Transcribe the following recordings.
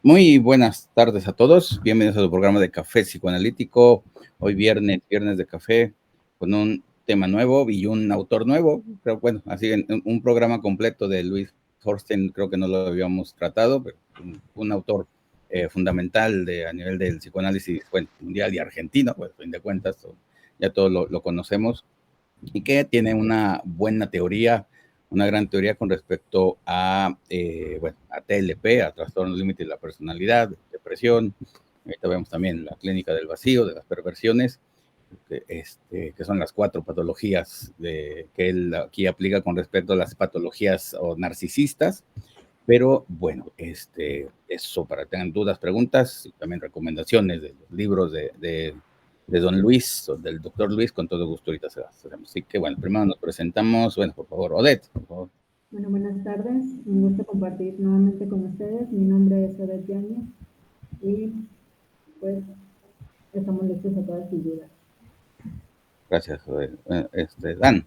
Muy buenas tardes a todos. Bienvenidos a su programa de Café Psicoanalítico. Hoy viernes de café, con un tema nuevo y un autor nuevo. Pero bueno, así un programa completo de Luis Horsten, creo que no lo habíamos tratado, pero un autor fundamental a nivel del psicoanálisis mundial y argentino, pues a fin de cuentas, ya todos lo conocemos, y que tiene una buena teoría, una gran teoría con respecto a TLP, a trastornos límite de la personalidad, depresión. Ahorita vemos también la clínica del vacío, de las perversiones, que son las 4 patologías que él aquí aplica con respecto a las patologías o narcisistas. Pero bueno, eso para que tengan dudas, preguntas y también recomendaciones de los libros de don Luis, o del doctor Luis, con todo gusto ahorita se las hacemos. Así que bueno, primero nos presentamos. Bueno, por favor, Odette, por favor. Bueno, buenas tardes. Un gusto compartir nuevamente con ustedes. Mi nombre es Odette Yáñez y pues estamos listos a todas sus dudas. Gracias, Dan.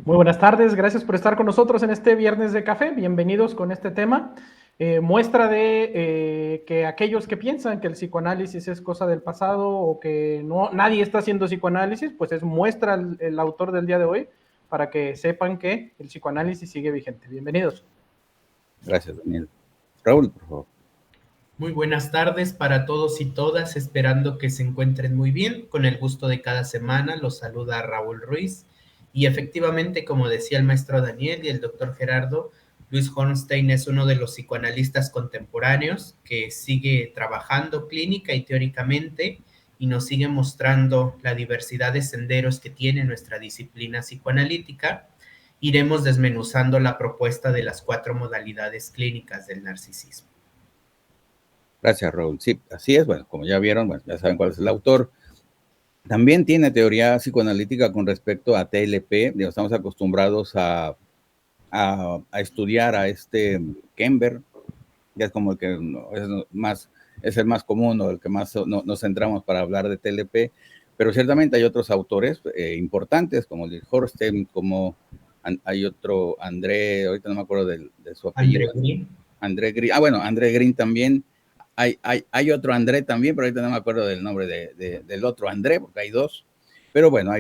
Muy buenas tardes, gracias por estar con nosotros en este viernes de café. Bienvenidos con este tema. Muestra de que aquellos que piensan que el psicoanálisis es cosa del pasado o que nadie está haciendo psicoanálisis, pues es muestra el autor del día de hoy para que sepan que el psicoanálisis sigue vigente. Bienvenidos. Gracias, Daniel. Raúl, por favor. Muy buenas tardes para todos y todas, esperando que se encuentren muy bien. Con el gusto de cada semana los saluda Raúl Ruiz. Y efectivamente, como decía el maestro Daniel y el doctor Gerardo, Luis Hornstein es uno de los psicoanalistas contemporáneos que sigue trabajando clínica y teóricamente y nos sigue mostrando la diversidad de senderos que tiene nuestra disciplina psicoanalítica. Iremos desmenuzando la propuesta de las 4 modalidades clínicas del narcisismo. Gracias, Raúl. Sí, así es. Bueno, como ya vieron, bueno, ya saben cuál es el autor. También tiene teoría psicoanalítica con respecto a TLP. Estamos acostumbrados a estudiar a Kember, ya es como el que es el más común o el que más nos centramos para hablar de TLP, pero ciertamente hay otros autores importantes como Luis Hornstein, como hay otro André, ahorita no me acuerdo de su apellido. André Green. Bueno, André Green también. Hay otro André también, pero ahorita no me acuerdo del nombre del otro André, porque hay 2. Pero bueno,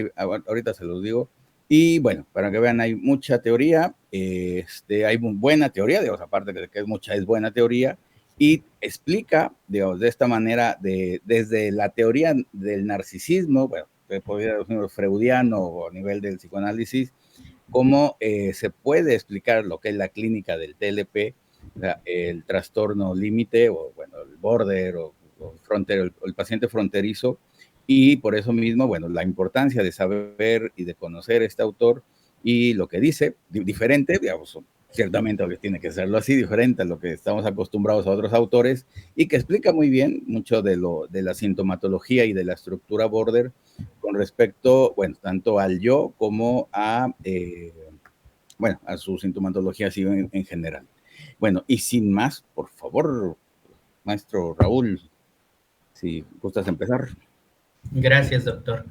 ahorita se los digo. Y bueno, para que vean, hay mucha teoría. Hay buena teoría, digamos, aparte de que es buena teoría. Y explica, digamos, de esta manera, desde la teoría del narcisismo, bueno, que podría ser freudiano o a nivel del psicoanálisis, cómo se puede explicar lo que es la clínica del TLP, el trastorno límite, o bueno, el border, o el paciente fronterizo, y por eso mismo, bueno, la importancia de saber y de conocer este autor y lo que dice, diferente, digamos, ciertamente tiene que serlo así, diferente a lo que estamos acostumbrados a otros autores, y que explica muy bien mucho de la sintomatología y de la estructura border con respecto, bueno, tanto al yo como a su sintomatología así en general. Bueno, y sin más, por favor, maestro Raúl, si gustas empezar. Gracias, doctor.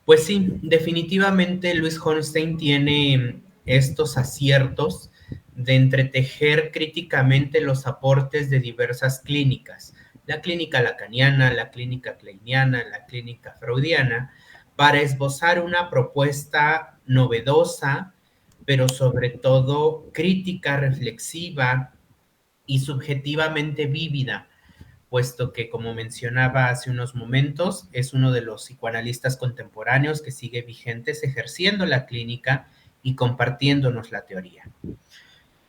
Pues sí, definitivamente Luis Hornstein tiene estos aciertos de entretejer críticamente los aportes de diversas clínicas, la clínica lacaniana, la clínica kleiniana, la clínica freudiana, para esbozar una propuesta novedosa, pero sobre todo crítica, reflexiva y subjetivamente vívida, puesto que, como mencionaba hace unos momentos, es uno de los psicoanalistas contemporáneos que sigue vigentes ejerciendo la clínica y compartiéndonos la teoría.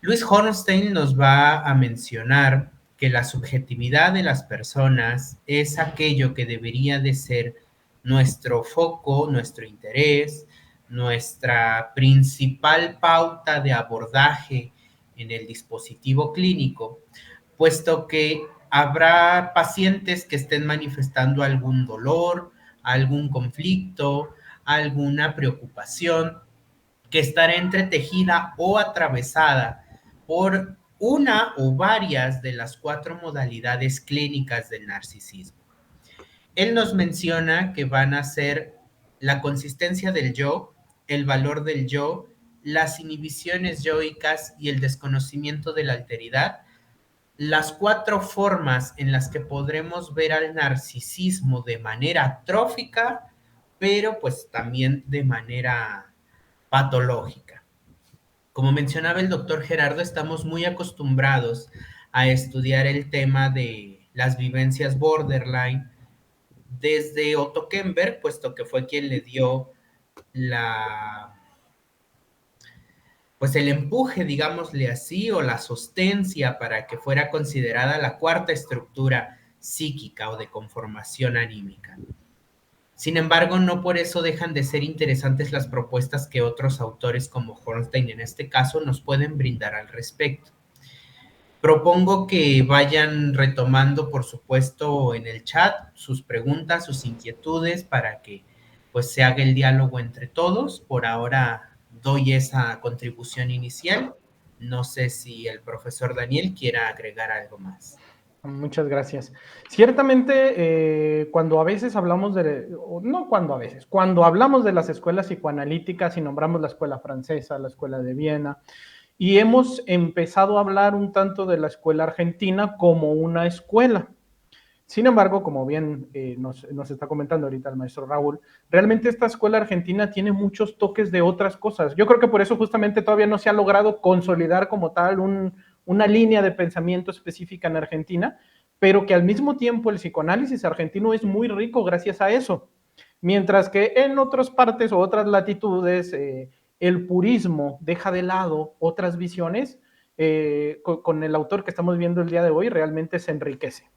Luis Hornstein nos va a mencionar que la subjetividad de las personas es aquello que debería de ser nuestro foco, nuestro interés, nuestra principal pauta de abordaje en el dispositivo clínico, puesto que habrá pacientes que estén manifestando algún dolor, algún conflicto, alguna preocupación que estará entretejida o atravesada por una o varias de las 4 modalidades clínicas del narcisismo. Él nos menciona que van a ser la consistencia del yo, el valor del yo, las inhibiciones yoicas y el desconocimiento de la alteridad, las 4 formas en las que podremos ver al narcisismo de manera trófica, pero pues también de manera patológica. Como mencionaba el doctor Gerardo, estamos muy acostumbrados a estudiar el tema de las vivencias borderline desde Otto Kemper, puesto que fue quien le dio pues el empuje, digámosle así, o la sostencia para que fuera considerada la 4ª estructura psíquica o de conformación anímica. Sin embargo, no por eso dejan de ser interesantes las propuestas que otros autores como Hornstein en este caso nos pueden brindar al respecto. Propongo que vayan retomando, por supuesto, en el chat sus preguntas, sus inquietudes para que pues se haga el diálogo entre todos. Por ahora doy esa contribución inicial. No sé si el profesor Daniel quiera agregar algo más. Muchas gracias. Ciertamente, cuando a veces hablamos cuando hablamos de las escuelas psicoanalíticas y nombramos la escuela francesa, la escuela de Viena, y hemos empezado a hablar un tanto de la escuela argentina como una escuela. Sin embargo, como bien nos está comentando ahorita el maestro Raúl, realmente esta escuela argentina tiene muchos toques de otras cosas. Yo creo que por eso justamente todavía no se ha logrado consolidar como tal una línea de pensamiento específica en Argentina, pero que al mismo tiempo el psicoanálisis argentino es muy rico gracias a eso. Mientras que en otras partes o otras latitudes el purismo deja de lado otras visiones, con el autor que estamos viendo el día de hoy realmente se enriquece.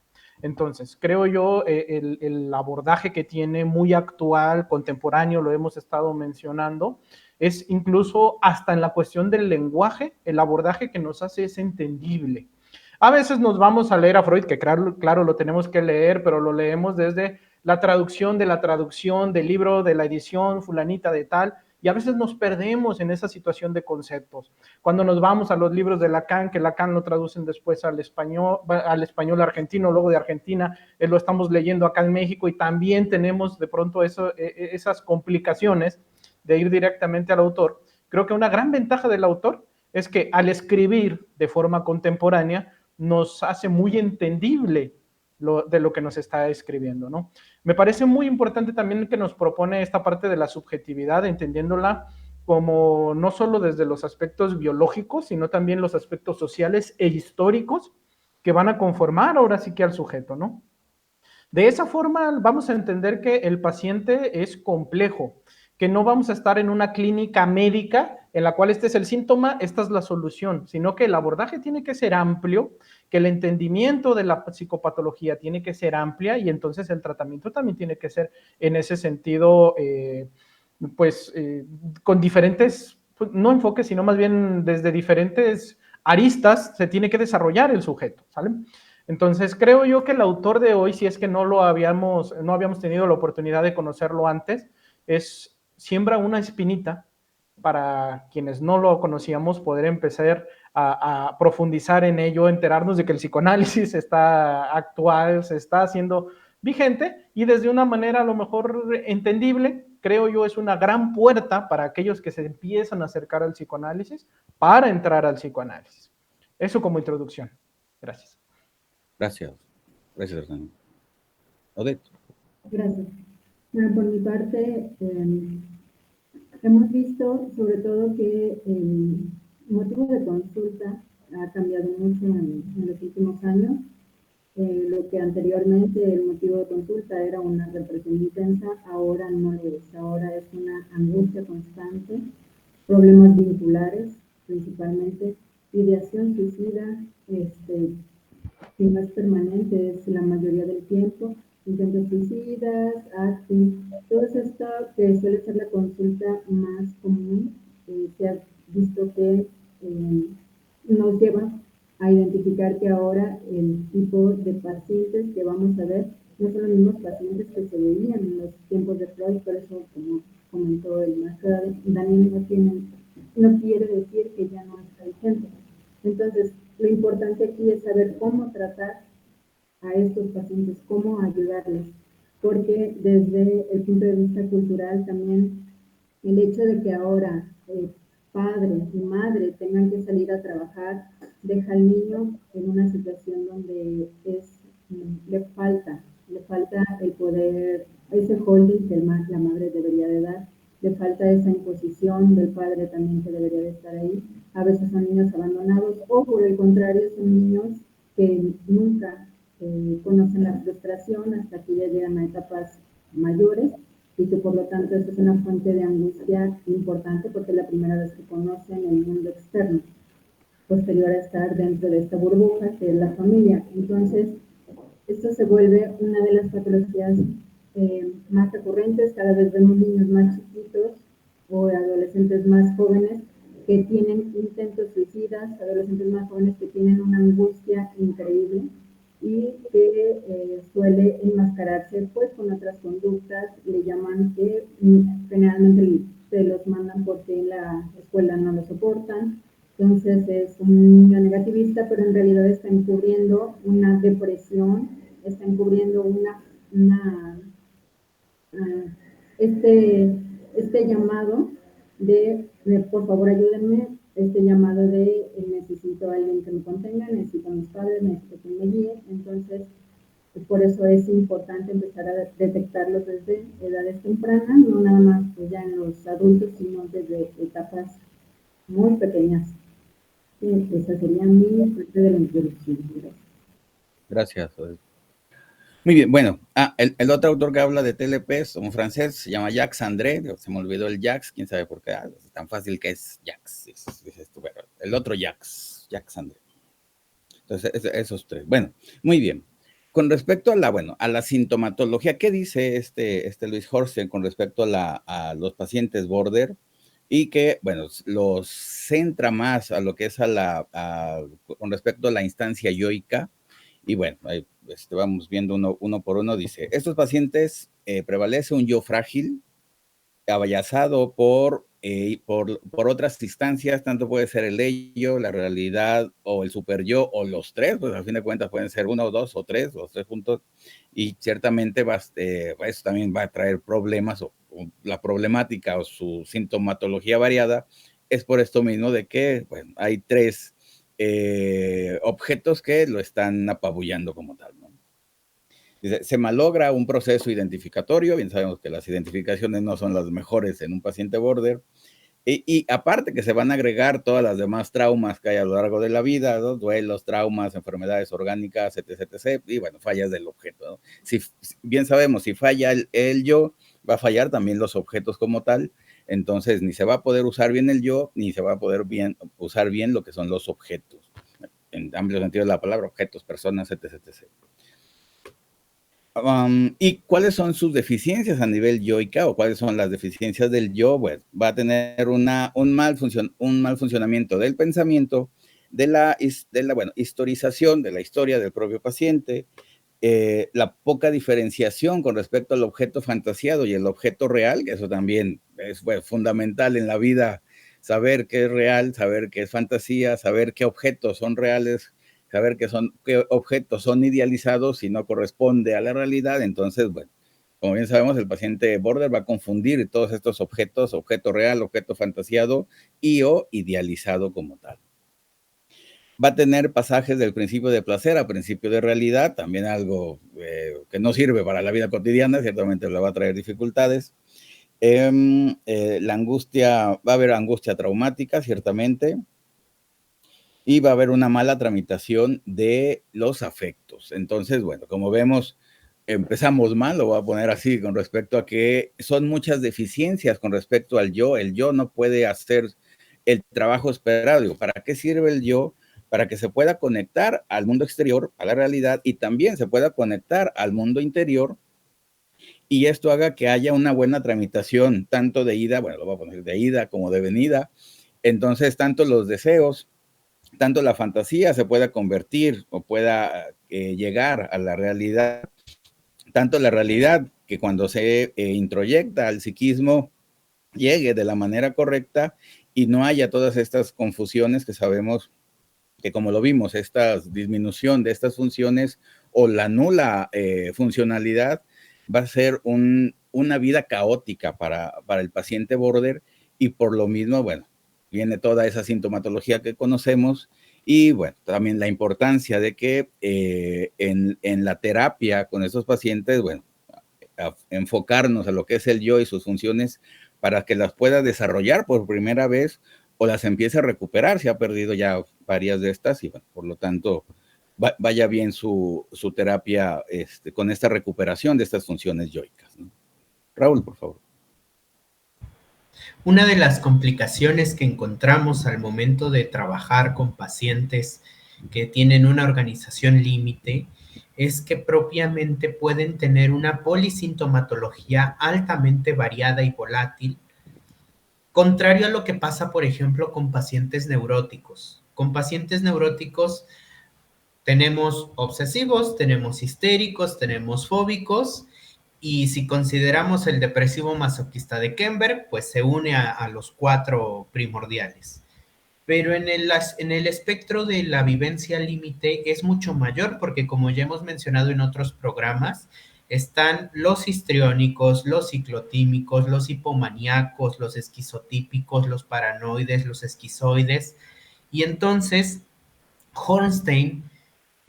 Entonces, creo yo, el abordaje que tiene muy actual, contemporáneo, lo hemos estado mencionando, es incluso hasta en la cuestión del lenguaje, el abordaje que nos hace es entendible. A veces nos vamos a leer a Freud, que claro, lo tenemos que leer, pero lo leemos desde la traducción del libro, de la edición fulanita de tal, y a veces nos perdemos en esa situación de conceptos. Cuando nos vamos a los libros de Lacan, que Lacan lo traducen después al español argentino, luego de Argentina, lo estamos leyendo acá en México y también tenemos de pronto esas complicaciones de ir directamente al autor. Creo que una gran ventaja del autor es que al escribir de forma contemporánea nos hace muy entendible de lo que nos está escribiendo, ¿no? Me parece muy importante también que nos propone esta parte de la subjetividad, entendiéndola como no solo desde los aspectos biológicos, sino también los aspectos sociales e históricos que van a conformar ahora sí que al sujeto, ¿no? De esa forma vamos a entender que el paciente es complejo, que no vamos a estar en una clínica médica en la cual este es el síntoma, esta es la solución, sino que el abordaje tiene que ser amplio, que el entendimiento de la psicopatología tiene que ser amplia y entonces el tratamiento también tiene que ser en ese sentido, con diferentes, pues, no enfoques, sino más bien desde diferentes aristas se tiene que desarrollar el sujeto, ¿sale? Entonces, creo yo que el autor de hoy, si es que no habíamos tenido la oportunidad de conocerlo antes, siembra una espinita para quienes no lo conocíamos, poder empezar a profundizar en ello, enterarnos de que el psicoanálisis está actual, se está haciendo vigente y desde una manera a lo mejor entendible, creo yo, es una gran puerta para aquellos que se empiezan a acercar al psicoanálisis para entrar al psicoanálisis. Eso como introducción. Gracias. Gracias. Gracias, Hernán. Odette. Gracias. Bueno, por mi parte, hemos visto sobre todo que el motivo de consulta ha cambiado mucho en los últimos años. Lo que anteriormente el motivo de consulta era una represión intensa, ahora no lo es. Ahora es una angustia constante, problemas vinculares principalmente, ideación suicida, si no es permanente, es la mayoría del tiempo, intentos suicidas, acting, todo esto que suele ser la consulta más común, se ha visto que nos lleva a identificar que ahora el tipo de pacientes que vamos a ver no son los mismos pacientes que se veían en los tiempos de Freud, por eso, como comentó el maestro Daniel, no quiere decir que ya no está vigente. Entonces, lo importante aquí es saber cómo tratar a estos pacientes, cómo ayudarles, porque desde el punto de vista cultural también el hecho de que ahora padre y madre tengan que salir a trabajar, deja al niño en una situación donde le falta el poder, ese holding que la madre debería de dar, le falta esa imposición del padre también que debería de estar ahí. A veces son niños abandonados o por el contrario son niños que nunca conocen la frustración hasta que ya llegan a etapas mayores y que por lo tanto eso es una fuente de angustia importante porque es la primera vez que conocen el mundo externo, posterior a estar dentro de esta burbuja que es la familia. Entonces, esto se vuelve una de las patologías más recurrentes. Cada vez vemos niños más chiquitos o adolescentes más jóvenes que tienen intentos suicidas, adolescentes más jóvenes que tienen una angustia increíble y que suele enmascararse pues con otras conductas, le llaman que generalmente se los mandan porque en la escuela no lo soportan, entonces es un niño negativista, pero en realidad está encubriendo una depresión, está encubriendo este llamado de por favor ayúdenme, este llamado de necesito a alguien que me contenga, necesito a mis padres, necesito que me guíe. Entonces por eso es importante empezar a detectarlos desde edades tempranas, no nada más pues ya en los adultos, sino desde etapas muy pequeñas. Sí, esa sería mi parte de la introducción. Gracias. Muy bien, bueno, el otro autor que habla de TLP es un francés, se llama Jacques André, se me olvidó el Jacques, quién sabe por qué, es tan fácil que es Jacques, bueno, el otro Jacques André. Entonces, esos tres. Bueno, muy bien. Con respecto a la sintomatología, ¿qué dice este Louis Horsten con respecto a los pacientes border? Y que, bueno, los centra más a lo que es con respecto a la instancia yoica. Y bueno, ahí, vamos viendo uno por uno. Dice, estos pacientes prevalece un yo frágil, aballazado por otras instancias, tanto puede ser el ello, la realidad o el super yo o los tres, pues al fin de cuentas pueden ser uno o dos o tres, los tres juntos, y ciertamente eso también va a traer problemas o la problemática o su sintomatología variada es por esto mismo de que bueno, hay tres objetos que lo están apabullando como tal, ¿no? Dice, se malogra un proceso identificatorio, bien sabemos que las identificaciones no son las mejores en un paciente border, y aparte que se van a agregar todas las demás traumas que hay a lo largo de la vida, ¿no? Duelos, traumas, enfermedades orgánicas, etc., etc., y bueno, fallas del objeto, ¿no? Bien sabemos, si falla el yo, va a fallar también los objetos como tal, entonces ni se va a poder usar bien el yo, ni se va a poder usar bien lo que son los objetos, en amplio sentido de la palabra, objetos, personas, etc., etc. ¿Y cuáles son sus deficiencias a nivel yoica o cuáles son las deficiencias del yo? Pues va a tener un mal funcionamiento del pensamiento, de la historización de la historia del propio paciente, la poca diferenciación con respecto al objeto fantaseado y el objeto real, que eso también es fundamental en la vida, saber qué es real, saber qué es fantasía, saber qué objetos son reales, saber qué objetos son idealizados y no corresponde a la realidad. Entonces, bueno, como bien sabemos, el paciente border va a confundir todos estos objetos, objeto real, objeto fantaseado y o idealizado como tal. Va a tener pasajes del principio de placer a principio de realidad, también algo que no sirve para la vida cotidiana, ciertamente le va a traer dificultades. La angustia, va a haber angustia traumática, ciertamente, y va a haber una mala tramitación de los afectos. Entonces, bueno, como vemos, empezamos mal, lo voy a poner así, con respecto a que son muchas deficiencias con respecto al yo. El yo no puede hacer el trabajo esperado. Digo, ¿para qué sirve el yo? Para que se pueda conectar al mundo exterior, a la realidad, y también se pueda conectar al mundo interior, y esto haga que haya una buena tramitación, tanto de ida, bueno, lo voy a poner de ida como de venida. Entonces, tanto los deseos, tanto la fantasía se pueda convertir o pueda llegar a la realidad, tanto la realidad que cuando se introyecta al psiquismo llegue de la manera correcta y no haya todas estas confusiones que sabemos que, como lo vimos, esta disminución de estas funciones o la nula funcionalidad va a ser una vida caótica para el paciente border, y por lo mismo, bueno, viene toda esa sintomatología que conocemos y, bueno, también la importancia de que en la terapia con estos pacientes, bueno, enfocarnos a lo que es el yo y sus funciones para que las pueda desarrollar por primera vez o las empiece a recuperar, si ha perdido ya varias de estas y, bueno, por lo tanto, vaya bien su terapia con esta recuperación de estas funciones yoicas, ¿no? Raúl, por favor. Una de las complicaciones que encontramos al momento de trabajar con pacientes que tienen una organización límite es que propiamente pueden tener una polisintomatología altamente variada y volátil, contrario a lo que pasa, por ejemplo, con pacientes neuróticos. Con pacientes neuróticos tenemos obsesivos, tenemos histéricos, tenemos fóbicos, y si consideramos el depresivo masoquista de Kemberg, pues se une a los 4 primordiales. Pero en el espectro de la vivencia límite es mucho mayor, porque como ya hemos mencionado en otros programas, están los histriónicos, los ciclotímicos, los hipomaníacos, los esquizotípicos, los paranoides, los esquizoides. Y entonces, Hornstein,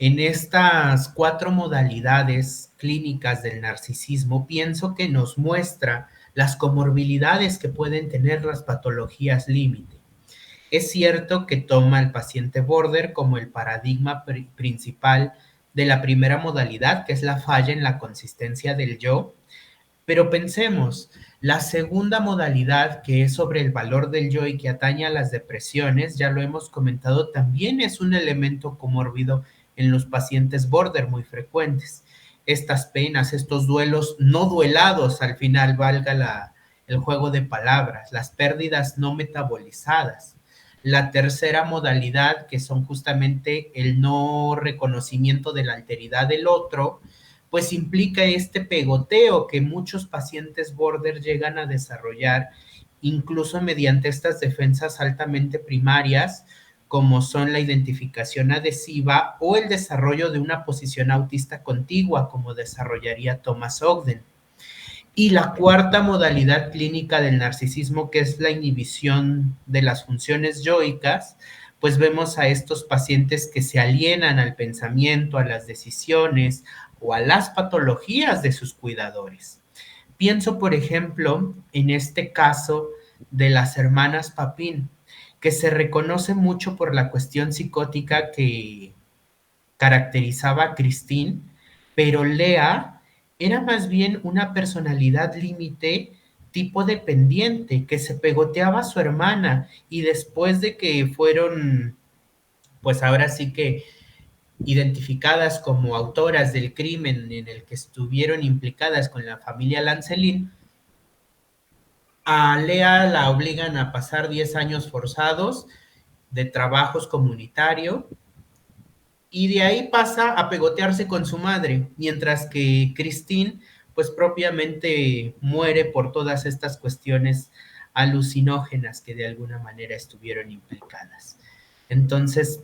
en estas 4 modalidades clínicas del narcisismo, pienso que nos muestra las comorbilidades que pueden tener las patologías límite. Es cierto que toma al paciente border como el paradigma principal de la primera modalidad, que es la falla en la consistencia del yo, pero pensemos, la segunda modalidad, que es sobre el valor del yo y que atañe a las depresiones, ya lo hemos comentado, también es un elemento comórbido en los pacientes border muy frecuentes. Estas penas, estos duelos no duelados, al final valga el juego de palabras, las pérdidas no metabolizadas. La tercera modalidad, que son justamente el no reconocimiento de la alteridad del otro, pues implica este pegoteo que muchos pacientes border llegan a desarrollar, incluso mediante estas defensas altamente primarias, como son la identificación adhesiva o el desarrollo de una posición autista contigua, como desarrollaría Thomas Ogden. Y la cuarta modalidad clínica del narcisismo, que es la inhibición de las funciones yoicas, pues vemos a estos pacientes que se alienan al pensamiento, a las decisiones o a las patologías de sus cuidadores. Pienso, por ejemplo, en este caso de las hermanas Papin, que se reconoce mucho por la cuestión psicótica que caracterizaba a Christine, pero Lea era más bien una personalidad límite tipo dependiente, que se pegoteaba a su hermana, y después de que fueron, pues ahora sí que identificadas como autoras del crimen en el que estuvieron implicadas con la familia Lancelin, a Lea la obligan a pasar 10 años forzados de trabajos comunitarios, y de ahí pasa a pegotearse con su madre, mientras que Christine, pues propiamente muere por todas estas cuestiones alucinógenas que de alguna manera estuvieron implicadas. Entonces,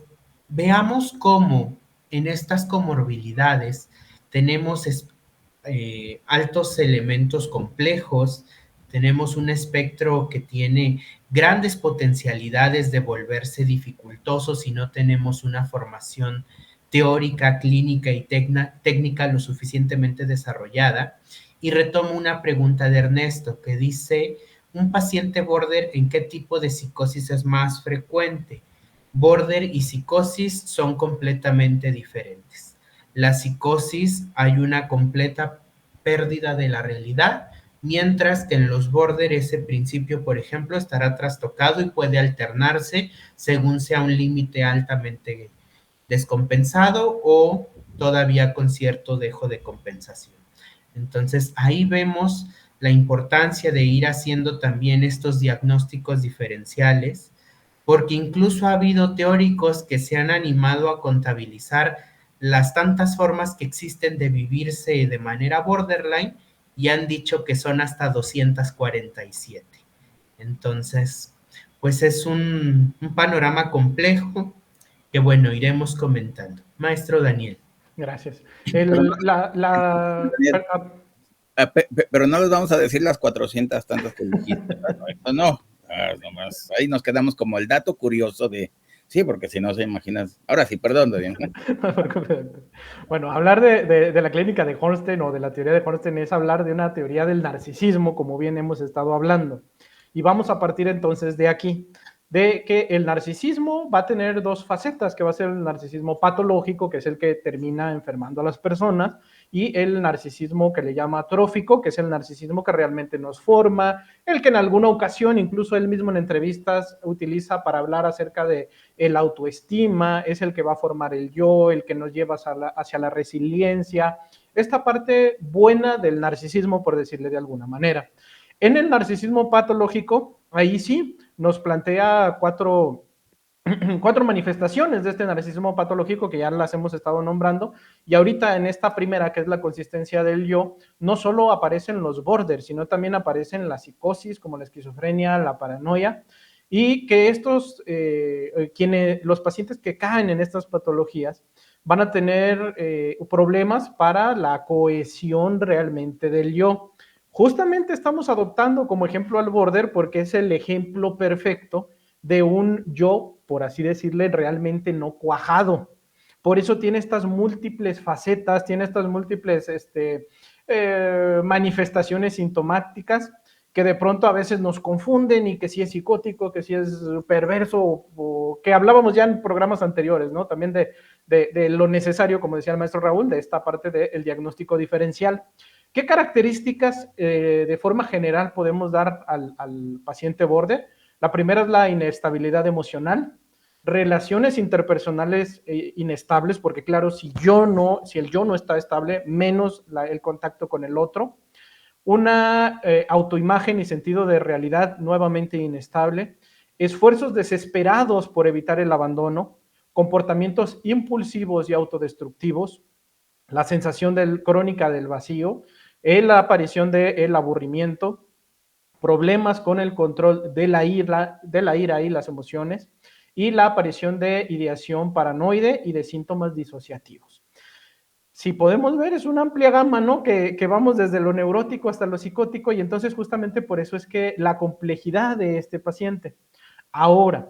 veamos cómo en estas comorbilidades tenemos altos elementos complejos, tenemos un espectro que tiene grandes potencialidades de volverse dificultoso si no tenemos una formación teórica, clínica y técnica lo suficientemente desarrollada. Y retomo una pregunta de Ernesto que dice, ¿un paciente border en qué tipo de psicosis es más frecuente? Border y psicosis son completamente diferentes. La psicosis hay una completa pérdida de la realidad, mientras que en los border ese principio, por ejemplo, estará trastocado y puede alternarse según sea un límite altamente descompensado o todavía con cierto dejo de compensación. Entonces, ahí vemos la importancia de ir haciendo también estos diagnósticos diferenciales, porque incluso ha habido teóricos que se han animado a contabilizar las tantas formas que existen de vivirse de manera borderline y han dicho que son hasta 247. Entonces, pues es un panorama complejo que, bueno, iremos comentando. Maestro Daniel. Gracias. Pero no les vamos a decir las 400 tantas que dijiste. No, nomás. Ahí nos quedamos como el dato curioso de... Sí, porque si no se imaginas... Ahora sí, perdón, Dorian. Bueno, hablar de la clínica de Hornstein o de la teoría de Hornstein es hablar de una teoría del narcisismo, como bien hemos estado hablando. Y vamos a partir entonces de aquí, de que el narcisismo va a tener dos facetas, que va a ser el narcisismo patológico, que es el que termina enfermando a las personas, y el narcisismo que le llama trófico, que es el narcisismo que realmente nos forma, el que en alguna ocasión, incluso él mismo en entrevistas, utiliza para hablar acerca de el autoestima, es el que va a formar el yo, el que nos lleva hacia la resiliencia, esta parte buena del narcisismo, por decirle de alguna manera. En el narcisismo patológico, ahí sí nos plantea cuatro manifestaciones de este narcisismo patológico que ya las hemos estado nombrando, y ahorita en esta primera, que es la consistencia del yo, no solo aparecen los borders, sino también aparecen la psicosis, como la esquizofrenia, la paranoia, y que los pacientes que caen en estas patologías van a tener problemas para la cohesión realmente del yo. Justamente estamos adoptando como ejemplo al border porque es el ejemplo perfecto de un yo, por así decirle, realmente no cuajado. Por eso tiene estas múltiples facetas, tiene estas múltiples manifestaciones sintomáticas que de pronto a veces nos confunden y que si es psicótico, que si es perverso, o que hablábamos ya en programas anteriores, ¿no? También de lo necesario, como decía el maestro Raúl, de esta parte del diagnóstico diferencial. ¿Qué características de forma general podemos dar al paciente border? La primera es la inestabilidad emocional, relaciones interpersonales inestables, porque claro, si el yo no está estable, menos el contacto con el otro. Una autoimagen y sentido de realidad nuevamente inestable, esfuerzos desesperados por evitar el abandono, comportamientos impulsivos y autodestructivos, la sensación crónica del vacío, la aparición del aburrimiento, problemas con el control de la ira y las emociones, y la aparición de ideación paranoide y de síntomas disociativos. Si podemos ver, es una amplia gama, ¿no? Que vamos desde lo neurótico hasta lo psicótico, y entonces justamente por eso es que la complejidad de este paciente. Ahora,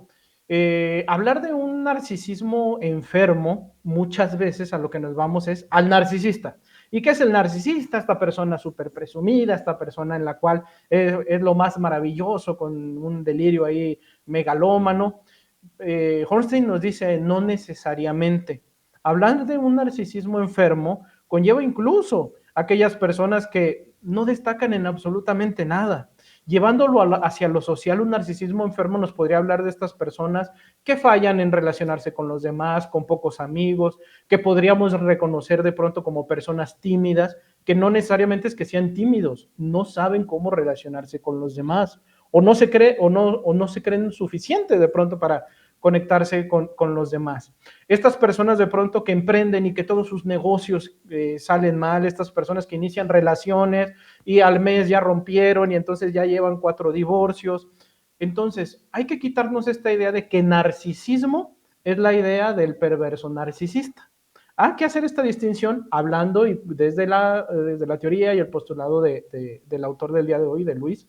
hablar de un narcisismo enfermo, muchas veces a lo que nos vamos es al narcisista. ¿Y qué es el narcisista? Esta persona súper presumida, esta persona en la cual es lo más maravilloso, con un delirio ahí megalómano. Hornstein nos dice, no necesariamente. Hablar de un narcisismo enfermo conlleva incluso a aquellas personas que no destacan en absolutamente nada. Llevándolo hacia lo social, un narcisismo enfermo nos podría hablar de estas personas que fallan en relacionarse con los demás, con pocos amigos, que podríamos reconocer de pronto como personas tímidas, que no necesariamente es que sean tímidos, no saben cómo relacionarse con los demás, o no se creen suficiente de pronto para conectarse con los demás. Estas personas de pronto que emprenden y que todos sus negocios salen mal, estas personas que inician relaciones y al mes ya rompieron y entonces ya llevan 4 divorcios. Entonces, hay que quitarnos esta idea de que narcisismo es la idea del perverso narcisista. Hay que hacer esta distinción hablando y desde la teoría y el postulado del autor del día de hoy, de Luis,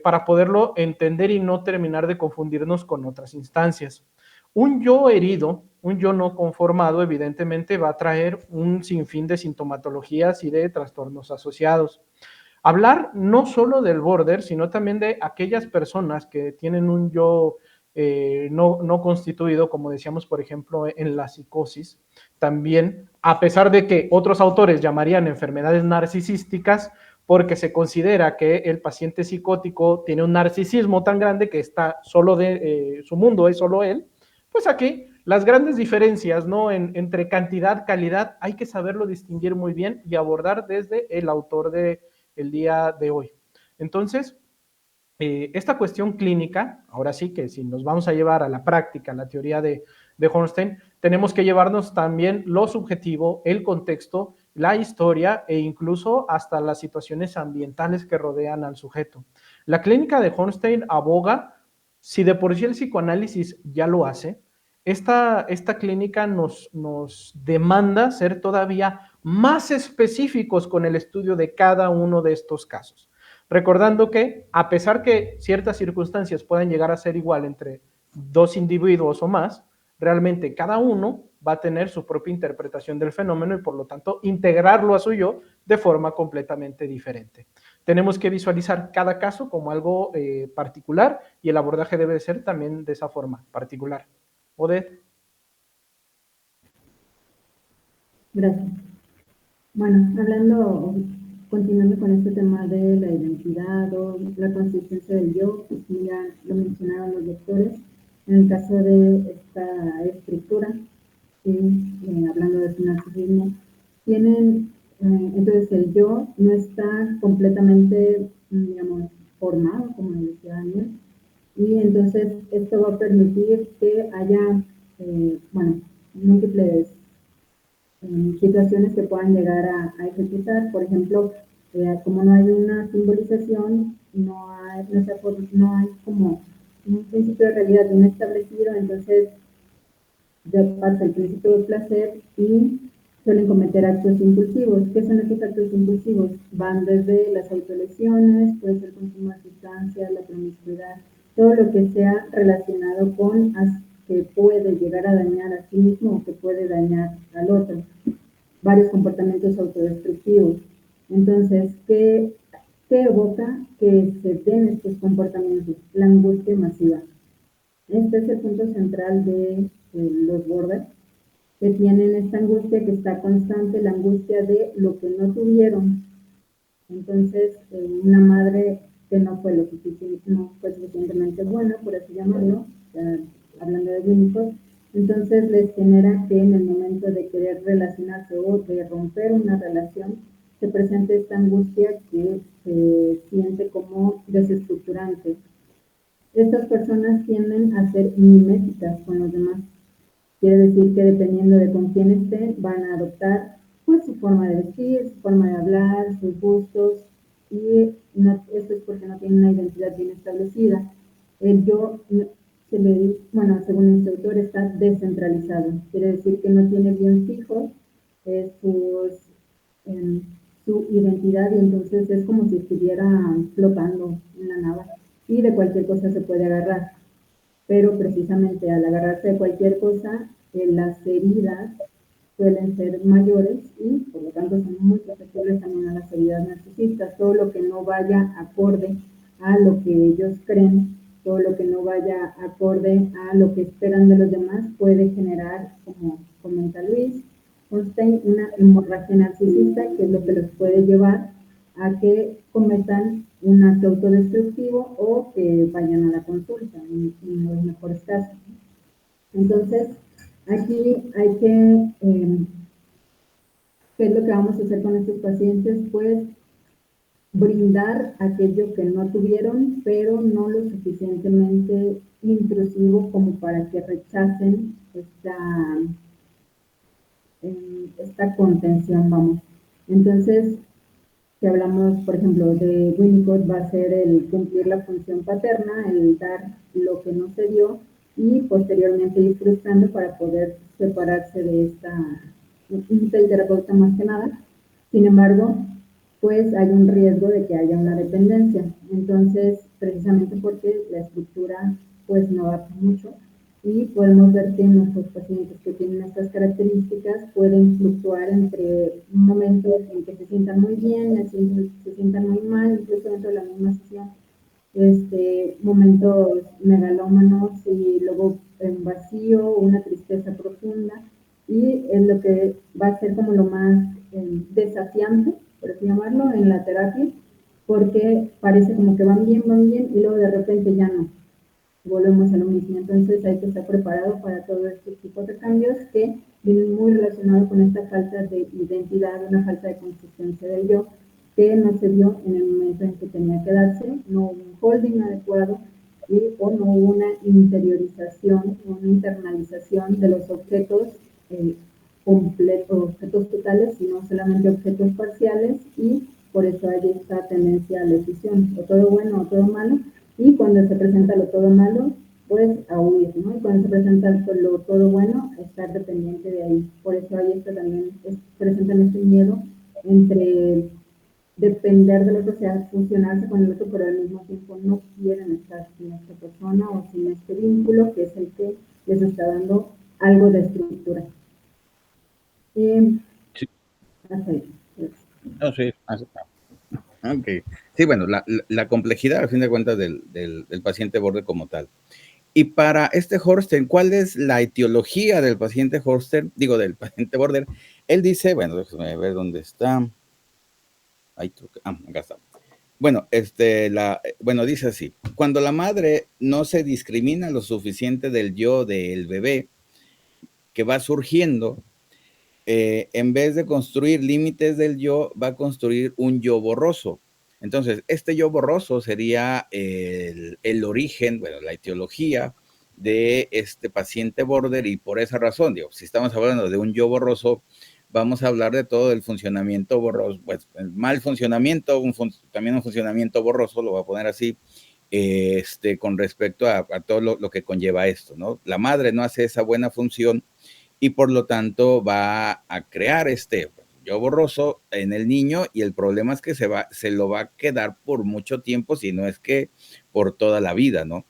para poderlo entender y no terminar de confundirnos con otras instancias. Un yo herido, un yo no conformado, evidentemente va a traer un sinfín de sintomatologías y de trastornos asociados. Hablar no solo del border, sino también de aquellas personas que tienen un yo no constituido, como decíamos, por ejemplo, en la psicosis, también, a pesar de que otros autores llamarían enfermedades narcisísticas, porque se considera que el paciente psicótico tiene un narcisismo tan grande que está solo su mundo es solo él, pues aquí las grandes diferencias, ¿no? Entre cantidad, calidad, hay que saberlo distinguir muy bien y abordar desde el autor del día de hoy. Entonces, esta cuestión clínica, ahora sí que si nos vamos a llevar a la práctica, la teoría de Hornstein, tenemos que llevarnos también lo subjetivo, el contexto, la historia e incluso hasta las situaciones ambientales que rodean al sujeto. La clínica de Hornstein aboga, si de por sí el psicoanálisis ya lo hace, esta clínica nos demanda ser todavía más específicos con el estudio de cada uno de estos casos. Recordando que, a pesar que ciertas circunstancias puedan llegar a ser igual entre dos individuos o más, realmente cada uno va a tener su propia interpretación del fenómeno y por lo tanto integrarlo a su yo de forma completamente diferente. Tenemos que visualizar cada caso como algo particular y el abordaje debe ser también de esa forma particular. Odette. Gracias. Bueno, continuando con este tema de la identidad o la consistencia del yo, pues ya lo mencionaron los doctores, en el caso de esta estructura, hablando de su narcisismo, entonces el yo no está completamente, digamos, formado, como decía Daniel, y entonces esto va a permitir que haya, múltiples situaciones que puedan llegar a ejecutar. Por ejemplo, como no hay una simbolización, no hay como un principio de realidad bien establecido, entonces pasa el principio de placer y suelen cometer actos impulsivos. ¿Qué son estos actos impulsivos? Van desde las autolesiones, puede ser consumo de sustancias, la promiscuidad, todo lo que sea relacionado con que puede llegar a dañar a sí mismo o que puede dañar al otro. Varios comportamientos autodestructivos. Entonces, ¿qué evoca que se den estos comportamientos? La angustia masiva. Este es el punto central de los borders, que tienen esta angustia que está constante, la angustia de lo que no tuvieron. Entonces, una madre que no fue suficientemente buena, por así llamarlo, hablando de Winnicott, entonces les genera que en el momento de querer relacionarse o de romper una relación, se presente esta angustia que se siente como desestructurante. Estas personas tienden a ser miméticas con los demás. Quiere decir que dependiendo de con quién estén, van a adoptar pues su forma de vestir, su forma de hablar, sus gustos, y esto es porque no tienen una identidad bien establecida. El yo, según este autor, está descentralizado. Quiere decir que no tiene bien fijos su identidad, y entonces es como si estuviera flotando en la nada y de cualquier cosa se puede agarrar. Pero precisamente al agarrarse de cualquier cosa, las heridas suelen ser mayores y por lo tanto son muy susceptibles también a las heridas narcisistas. Todo lo que no vaya acorde a lo que ellos creen, todo lo que no vaya acorde a lo que esperan de los demás puede generar, como comenta Luis Hornstein, una hemorragia narcisista, que es lo que los puede llevar a que cometan un acto autodestructivo o que vayan a la consulta en los mejores casos. Entonces, aquí hay que, ¿qué es lo que vamos a hacer con estos pacientes? Pues brindar aquello que no tuvieron, pero no lo suficientemente intrusivo como para que rechacen esta contención, vamos. Entonces, si hablamos, por ejemplo, de Winnicott, va a ser el cumplir la función paterna, el dar lo que no se dio y posteriormente ir frustrando para poder separarse de del terapeuta más que nada. Sin embargo, pues hay un riesgo de que haya una dependencia. Entonces, precisamente porque la estructura pues no da mucho, y podemos ver que nuestros pacientes que tienen estas características pueden fluctuar entre momentos en que se sientan muy bien, así se sientan muy mal, incluso dentro de la misma sesión, momentos megalómanos y luego en vacío, una tristeza profunda, y es lo que va a ser como lo más desafiante, por así llamarlo, en la terapia, porque parece como que van bien, y luego de repente ya no. Volvemos a lo mismo. Entonces hay que estar preparado para todo este tipo de cambios que vienen muy relacionados con esta falta de identidad, una falta de consistencia del yo, que no se dio en el momento en que tenía que darse, no hubo un holding adecuado o no hubo una interiorización, una internalización de los objetos completos, objetos totales, sino solamente objetos parciales, y por eso hay esta tendencia a la decisión, o todo bueno o todo malo. Y cuando se presenta lo todo malo, pues a huir, ¿no? Y cuando se presenta lo todo bueno, estar dependiente de ahí. Por eso ahí está también, presentan este miedo entre depender del otro, o sea, fusionarse con el otro, pero al mismo tiempo no quieren estar sin esta persona o sin este vínculo que es el que les está dando algo de estructura. Sí. Hasta ahí. No, sí, ok. Sí, bueno, la complejidad, al fin de cuentas, del paciente border como tal. Y para este Horsten, ¿cuál es la etiología del paciente Horsten? Digo, del paciente border. Él dice, bueno, déjame ver dónde está. Ahí, acá está. Bueno, bueno, dice así: cuando la madre no se discrimina lo suficiente del yo del bebé que va surgiendo, en vez de construir límites del yo, va a construir un yo borroso. Entonces, este yo borroso sería el origen, bueno, la etiología de este paciente border, y por esa razón, digo, si estamos hablando de un yo borroso, vamos a hablar de todo el funcionamiento borroso, pues el mal funcionamiento, también un funcionamiento borroso, lo voy a poner así, con respecto a todo lo que conlleva esto, ¿no? La madre no hace esa buena función y por lo tanto va a crear este yo borroso en el niño, y el problema es que se lo va a quedar por mucho tiempo, si no es que por toda la vida, ¿no?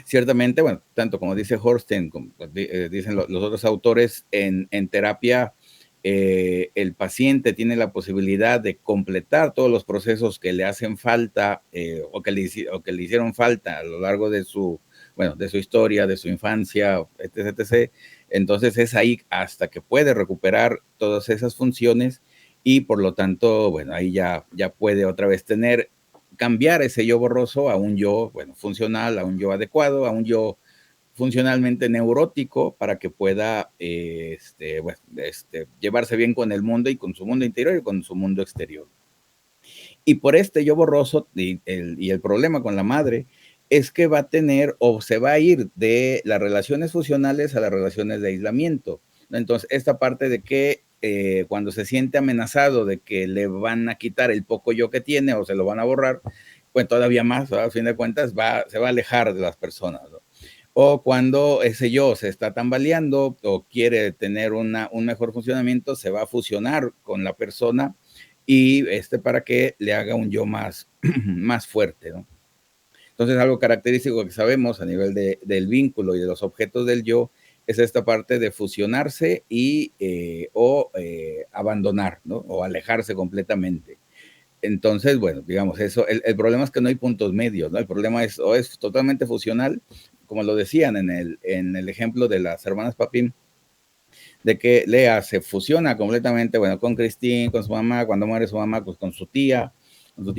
Ciertamente, bueno, tanto como dice Horsten, como dicen los otros autores, en terapia el paciente tiene la posibilidad de completar todos los procesos que le hacen falta o que le hicieron falta a lo largo de su historia, de su infancia, etc. Entonces es ahí hasta que puede recuperar todas esas funciones, y por lo tanto, bueno, ahí ya puede otra vez cambiar ese yo borroso a un yo, bueno, funcional, a un yo adecuado, a un yo funcionalmente neurótico, para que pueda llevarse bien con el mundo y con su mundo interior y con su mundo exterior. Y por este yo borroso y el problema con la madre es que va a tener o se va a ir de las relaciones funcionales a las relaciones de aislamiento. Entonces, esta parte de que cuando se siente amenazado de que le van a quitar el poco yo que tiene o se lo van a borrar, pues todavía más, ¿verdad? A fin de cuentas, se va a alejar de las personas, ¿no? O cuando ese yo se está tambaleando o quiere tener un mejor funcionamiento, se va a fusionar con la persona y para que le haga un yo más, más fuerte, ¿no? Entonces, algo característico que sabemos a nivel del vínculo y de los objetos del yo es esta parte de fusionarse y o abandonar, ¿no? O alejarse completamente. Entonces, bueno, digamos, eso, el problema es que no hay puntos medios, ¿no? El problema es o es totalmente fusional, como lo decían en el ejemplo de las hermanas Papin, de que Lea se fusiona completamente, bueno, con Christine, con su mamá, cuando muere su mamá, pues con su tía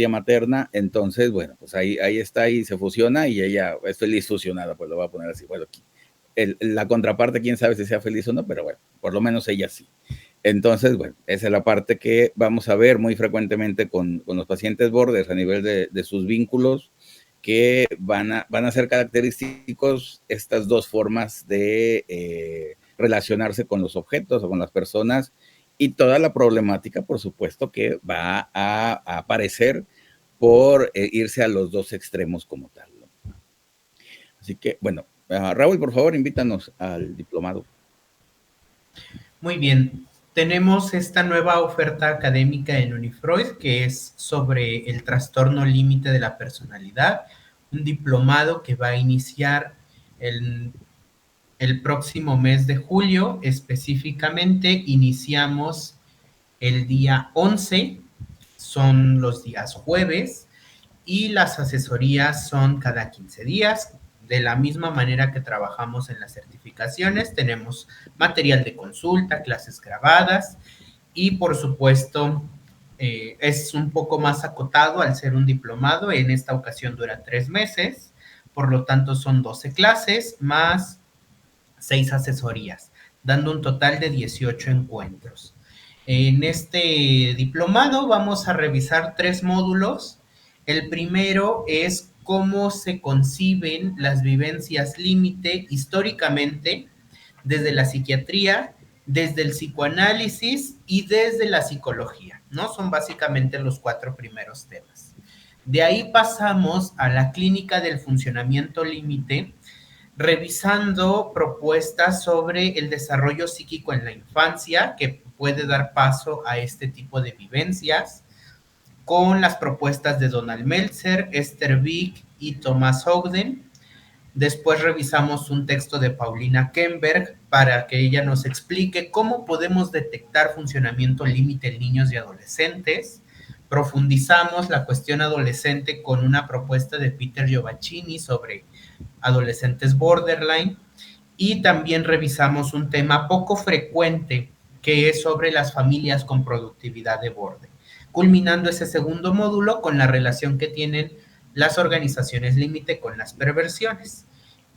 materna. Entonces, bueno, pues ahí está y se fusiona y ella es feliz fusionada, pues lo voy a poner así. Bueno, la contraparte, quién sabe si sea feliz o no, pero bueno, por lo menos ella sí. Entonces, bueno, esa es la parte que vamos a ver muy frecuentemente con los pacientes borders a nivel de sus vínculos, que van a ser característicos estas dos formas de relacionarse con los objetos o con las personas, y toda la problemática, por supuesto, que va a aparecer por irse a los dos extremos como tal, ¿no? Así que, bueno, Raúl, por favor, invítanos al diplomado. Muy bien. Tenemos esta nueva oferta académica en Unifreud, que es sobre el trastorno límite de la personalidad, un diplomado que va a iniciar el próximo mes de julio. Específicamente, iniciamos el día 11, son los días jueves, y las asesorías son cada 15 días. De la misma manera que trabajamos en las certificaciones, tenemos material de consulta, clases grabadas y, por supuesto, es un poco más acotado al ser un diplomado. En esta ocasión dura 3 meses, por lo tanto son 12 clases más 6 asesorías, dando un total de 18 encuentros. En este diplomado vamos a revisar 3 módulos. El primero es cómo se conciben las vivencias límite históricamente desde la psiquiatría, desde el psicoanálisis y desde la psicología, ¿no? Son básicamente los 4 primeros temas. De ahí pasamos a la clínica del funcionamiento límite, revisando propuestas sobre el desarrollo psíquico en la infancia que puede dar paso a este tipo de vivencias. con las propuestas de Donald Meltzer, Esther Vick y Thomas Ogden. Después revisamos un texto de Paulina Kemberg para que ella nos explique cómo podemos detectar funcionamiento límite en niños y adolescentes. Profundizamos la cuestión adolescente con una propuesta de Peter Giovacchini sobre adolescentes borderline. Y también revisamos un tema poco frecuente que es sobre las familias con productividad de borde, culminando ese segundo módulo con la relación que tienen las organizaciones límite con las perversiones.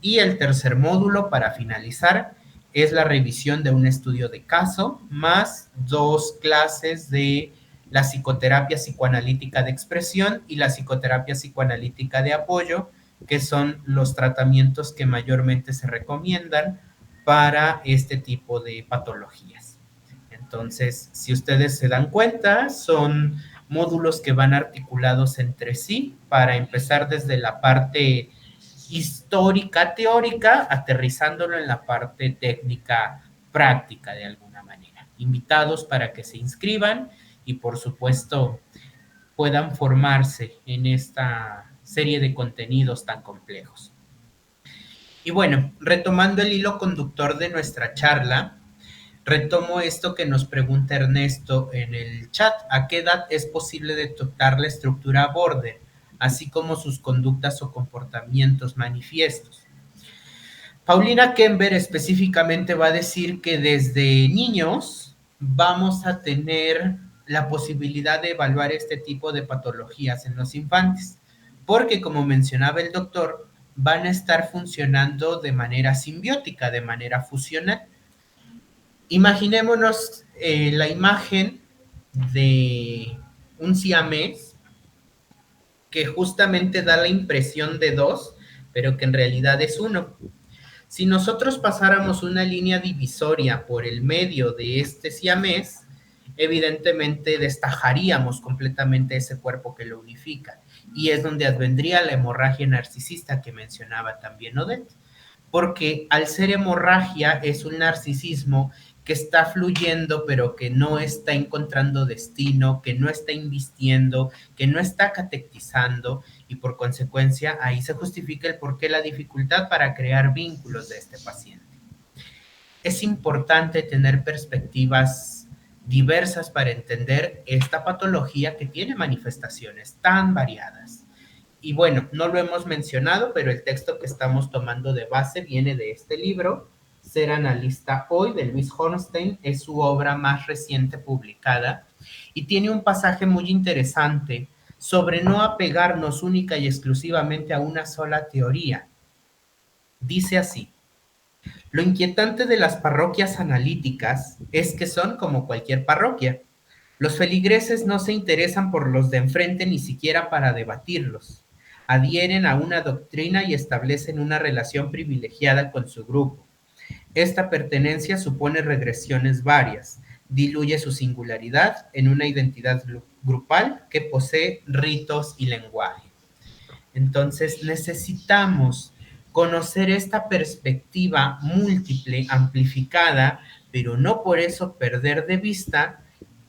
Y el tercer módulo, para finalizar, es la revisión de un estudio de caso, más 2 clases de la psicoterapia psicoanalítica de expresión y la psicoterapia psicoanalítica de apoyo, que son los tratamientos que mayormente se recomiendan para este tipo de patologías. Entonces, si ustedes se dan cuenta, son módulos que van articulados entre sí para empezar desde la parte histórica, teórica, aterrizándolo en la parte técnica, práctica de alguna manera. Invitados para que se inscriban y, por supuesto, puedan formarse en esta serie de contenidos tan complejos. Y bueno, retomando el hilo conductor de nuestra charla, retomo esto que nos pregunta Ernesto en el chat. ¿A qué edad es posible detectar la estructura border, así como sus conductas o comportamientos manifiestos? Paulina Kember específicamente va a decir que desde niños vamos a tener la posibilidad de evaluar este tipo de patologías en los infantes, porque como mencionaba el doctor, van a estar funcionando de manera simbiótica, de manera fusional. Imaginémonos la imagen de un siamés que justamente da la impresión de 2, pero que en realidad es 1. Si nosotros pasáramos una línea divisoria por el medio de este siamés, evidentemente destajaríamos completamente ese cuerpo que lo unifica. Y es donde advendría la hemorragia narcisista que mencionaba también Odette. Porque al ser hemorragia es un narcisismo que está fluyendo, pero que no está encontrando destino, que no está invistiendo, que no está catequizando, y por consecuencia ahí se justifica el porqué la dificultad para crear vínculos de este paciente. Es importante tener perspectivas diversas para entender esta patología que tiene manifestaciones tan variadas. Y bueno, no lo hemos mencionado, pero el texto que estamos tomando de base viene de este libro, Ser analista hoy, de Luis Hornstein. Es su obra más reciente publicada y tiene un pasaje muy interesante sobre no apegarnos única y exclusivamente a una sola teoría. Dice así: lo inquietante de las parroquias analíticas es que son como cualquier parroquia. Los feligreses no se interesan por los de enfrente ni siquiera para debatirlos. Adhieren a una doctrina y establecen una relación privilegiada con su grupo. Esta pertenencia supone regresiones varias, diluye su singularidad en una identidad grupal que posee ritos y lenguaje. Entonces necesitamos conocer esta perspectiva múltiple, amplificada, pero no por eso perder de vista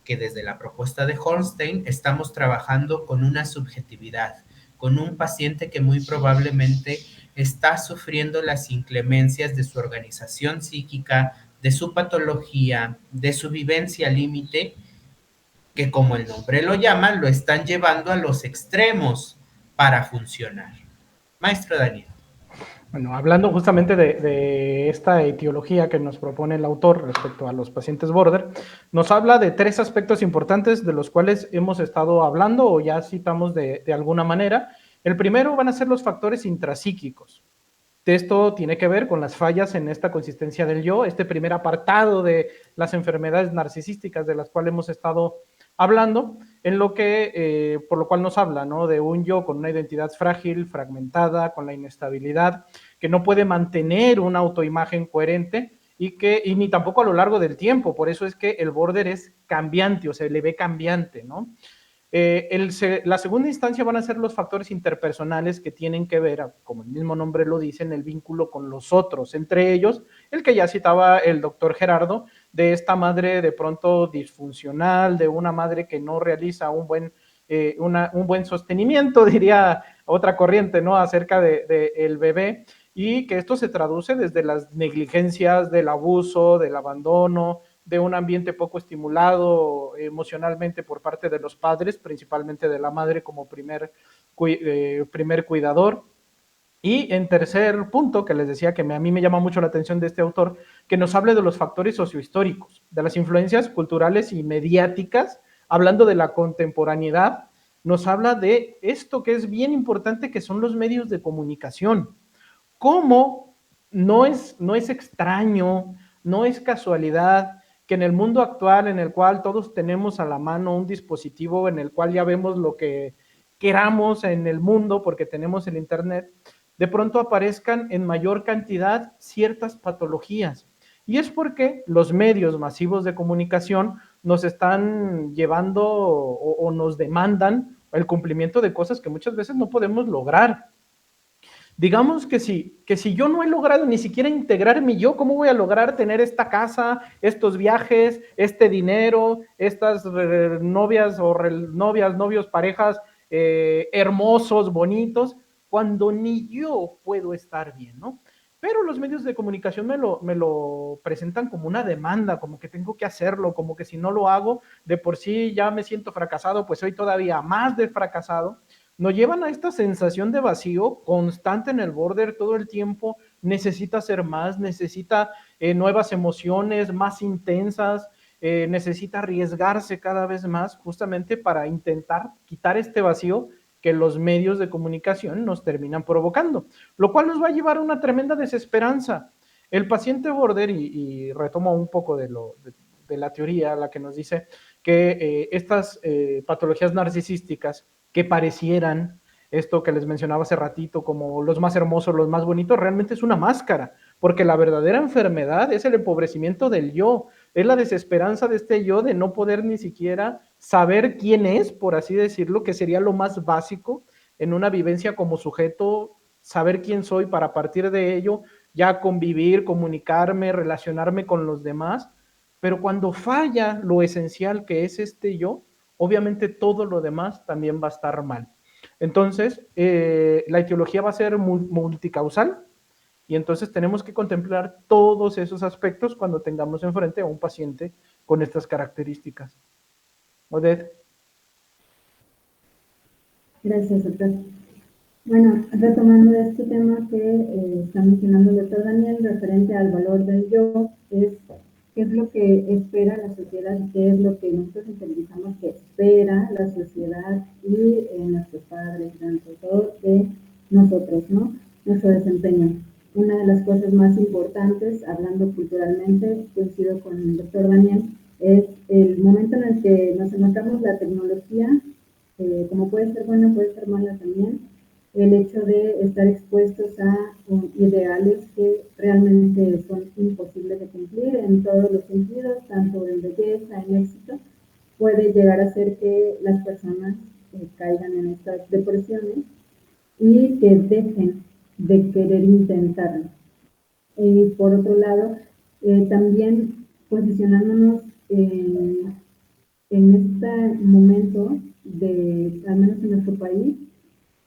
que desde la propuesta de Hornstein estamos trabajando con una subjetividad, con un paciente que muy probablemente está sufriendo las inclemencias de su organización psíquica, de su patología, de su vivencia límite, que como el nombre lo llama, lo están llevando a los extremos para funcionar. Maestro Daniel. Bueno, hablando justamente de esta etiología que nos propone el autor respecto a los pacientes border, nos habla de 3 aspectos importantes de los cuales hemos estado hablando o ya citamos de alguna manera. El primero van a ser los factores intrapsíquicos. Esto tiene que ver con las fallas en esta consistencia del yo, este primer apartado de las enfermedades narcisísticas de las cuales hemos estado hablando, en lo que, por lo cual nos habla, ¿no?, de un yo con una identidad frágil, fragmentada, con la inestabilidad, que no puede mantener una autoimagen coherente y ni tampoco a lo largo del tiempo. Por eso es que el border es cambiante, o sea, le ve cambiante, ¿no? La segunda instancia van a ser los factores interpersonales que tienen que ver, como el mismo nombre lo dice, en el vínculo con los otros, entre ellos el que ya citaba el doctor Gerardo, de esta madre de pronto disfuncional, de una madre que no realiza un buen un buen sostenimiento, diría otra corriente, ¿no? Acerca de el bebé, y que esto se traduce desde las negligencias, del abuso, del abandono, de un ambiente poco estimulado emocionalmente por parte de los padres, principalmente de la madre como primer cuidador. Y en tercer punto, que les decía que a mí me llama mucho la atención de este autor, que nos hable de los factores sociohistóricos, de las influencias culturales y mediáticas, hablando de la contemporaneidad, nos habla de esto que es bien importante, que son los medios de comunicación. Cómo no es extraño, no es casualidad que en el mundo actual, en el cual todos tenemos a la mano un dispositivo en el cual ya vemos lo que queramos en el mundo porque tenemos el internet, de pronto aparezcan en mayor cantidad ciertas patologías. Y es porque los medios masivos de comunicación nos están llevando o nos demandan el cumplimiento de cosas que muchas veces no podemos lograr. Digamos que si yo no he logrado ni siquiera integrar mi yo, ¿cómo voy a lograr tener esta casa, estos viajes, este dinero, estas novias o novios, parejas hermosos, bonitos, cuando ni yo puedo estar bien, ¿no? Pero los medios de comunicación me lo presentan como una demanda, como que tengo que hacerlo, como que si no lo hago, de por sí ya me siento fracasado, pues soy todavía más de fracasado. Nos llevan a esta sensación de vacío constante en el border todo el tiempo, necesita ser más, necesita nuevas emociones más intensas, necesita arriesgarse cada vez más justamente para intentar quitar este vacío que los medios de comunicación nos terminan provocando, lo cual nos va a llevar a una tremenda desesperanza. El paciente border, y retomo un poco de la teoría, la que nos dice que estas patologías narcisísticas que parecieran esto que les mencionaba hace ratito como los más hermosos, los más bonitos, realmente es una máscara, porque la verdadera enfermedad es el empobrecimiento del yo, es la desesperanza de este yo de no poder ni siquiera saber quién es, por así decirlo, que sería lo más básico en una vivencia como sujeto, saber quién soy para a partir de ello ya convivir, comunicarme, relacionarme con los demás, pero cuando falla lo esencial que es este yo, obviamente todo lo demás también va a estar mal. Entonces, la etiología va a ser multicausal y entonces tenemos que contemplar todos esos aspectos cuando tengamos enfrente a un paciente con estas características. Odette. Gracias, doctor. Bueno, retomando este tema que está mencionando el doctor Daniel, referente al valor del yo, qué es lo que espera la sociedad, qué es lo que nosotros interiorizamos que espera la sociedad y nuestros padres, tanto todo de nosotros, ¿no? Nuestro desempeño. Una de las cosas más importantes, hablando culturalmente, coincido con el doctor Daniel, es el momento en el que nos encontramos la tecnología, como puede ser buena, puede ser mala también, el hecho de estar expuestos a ideales que realmente son imposibles de cumplir en todos los sentidos, tanto en belleza, en éxito, puede llegar a ser que las personas caigan en estas depresiones y que dejen de querer intentarlo. Y por otro lado, también posicionándonos en este momento, al menos en nuestro país,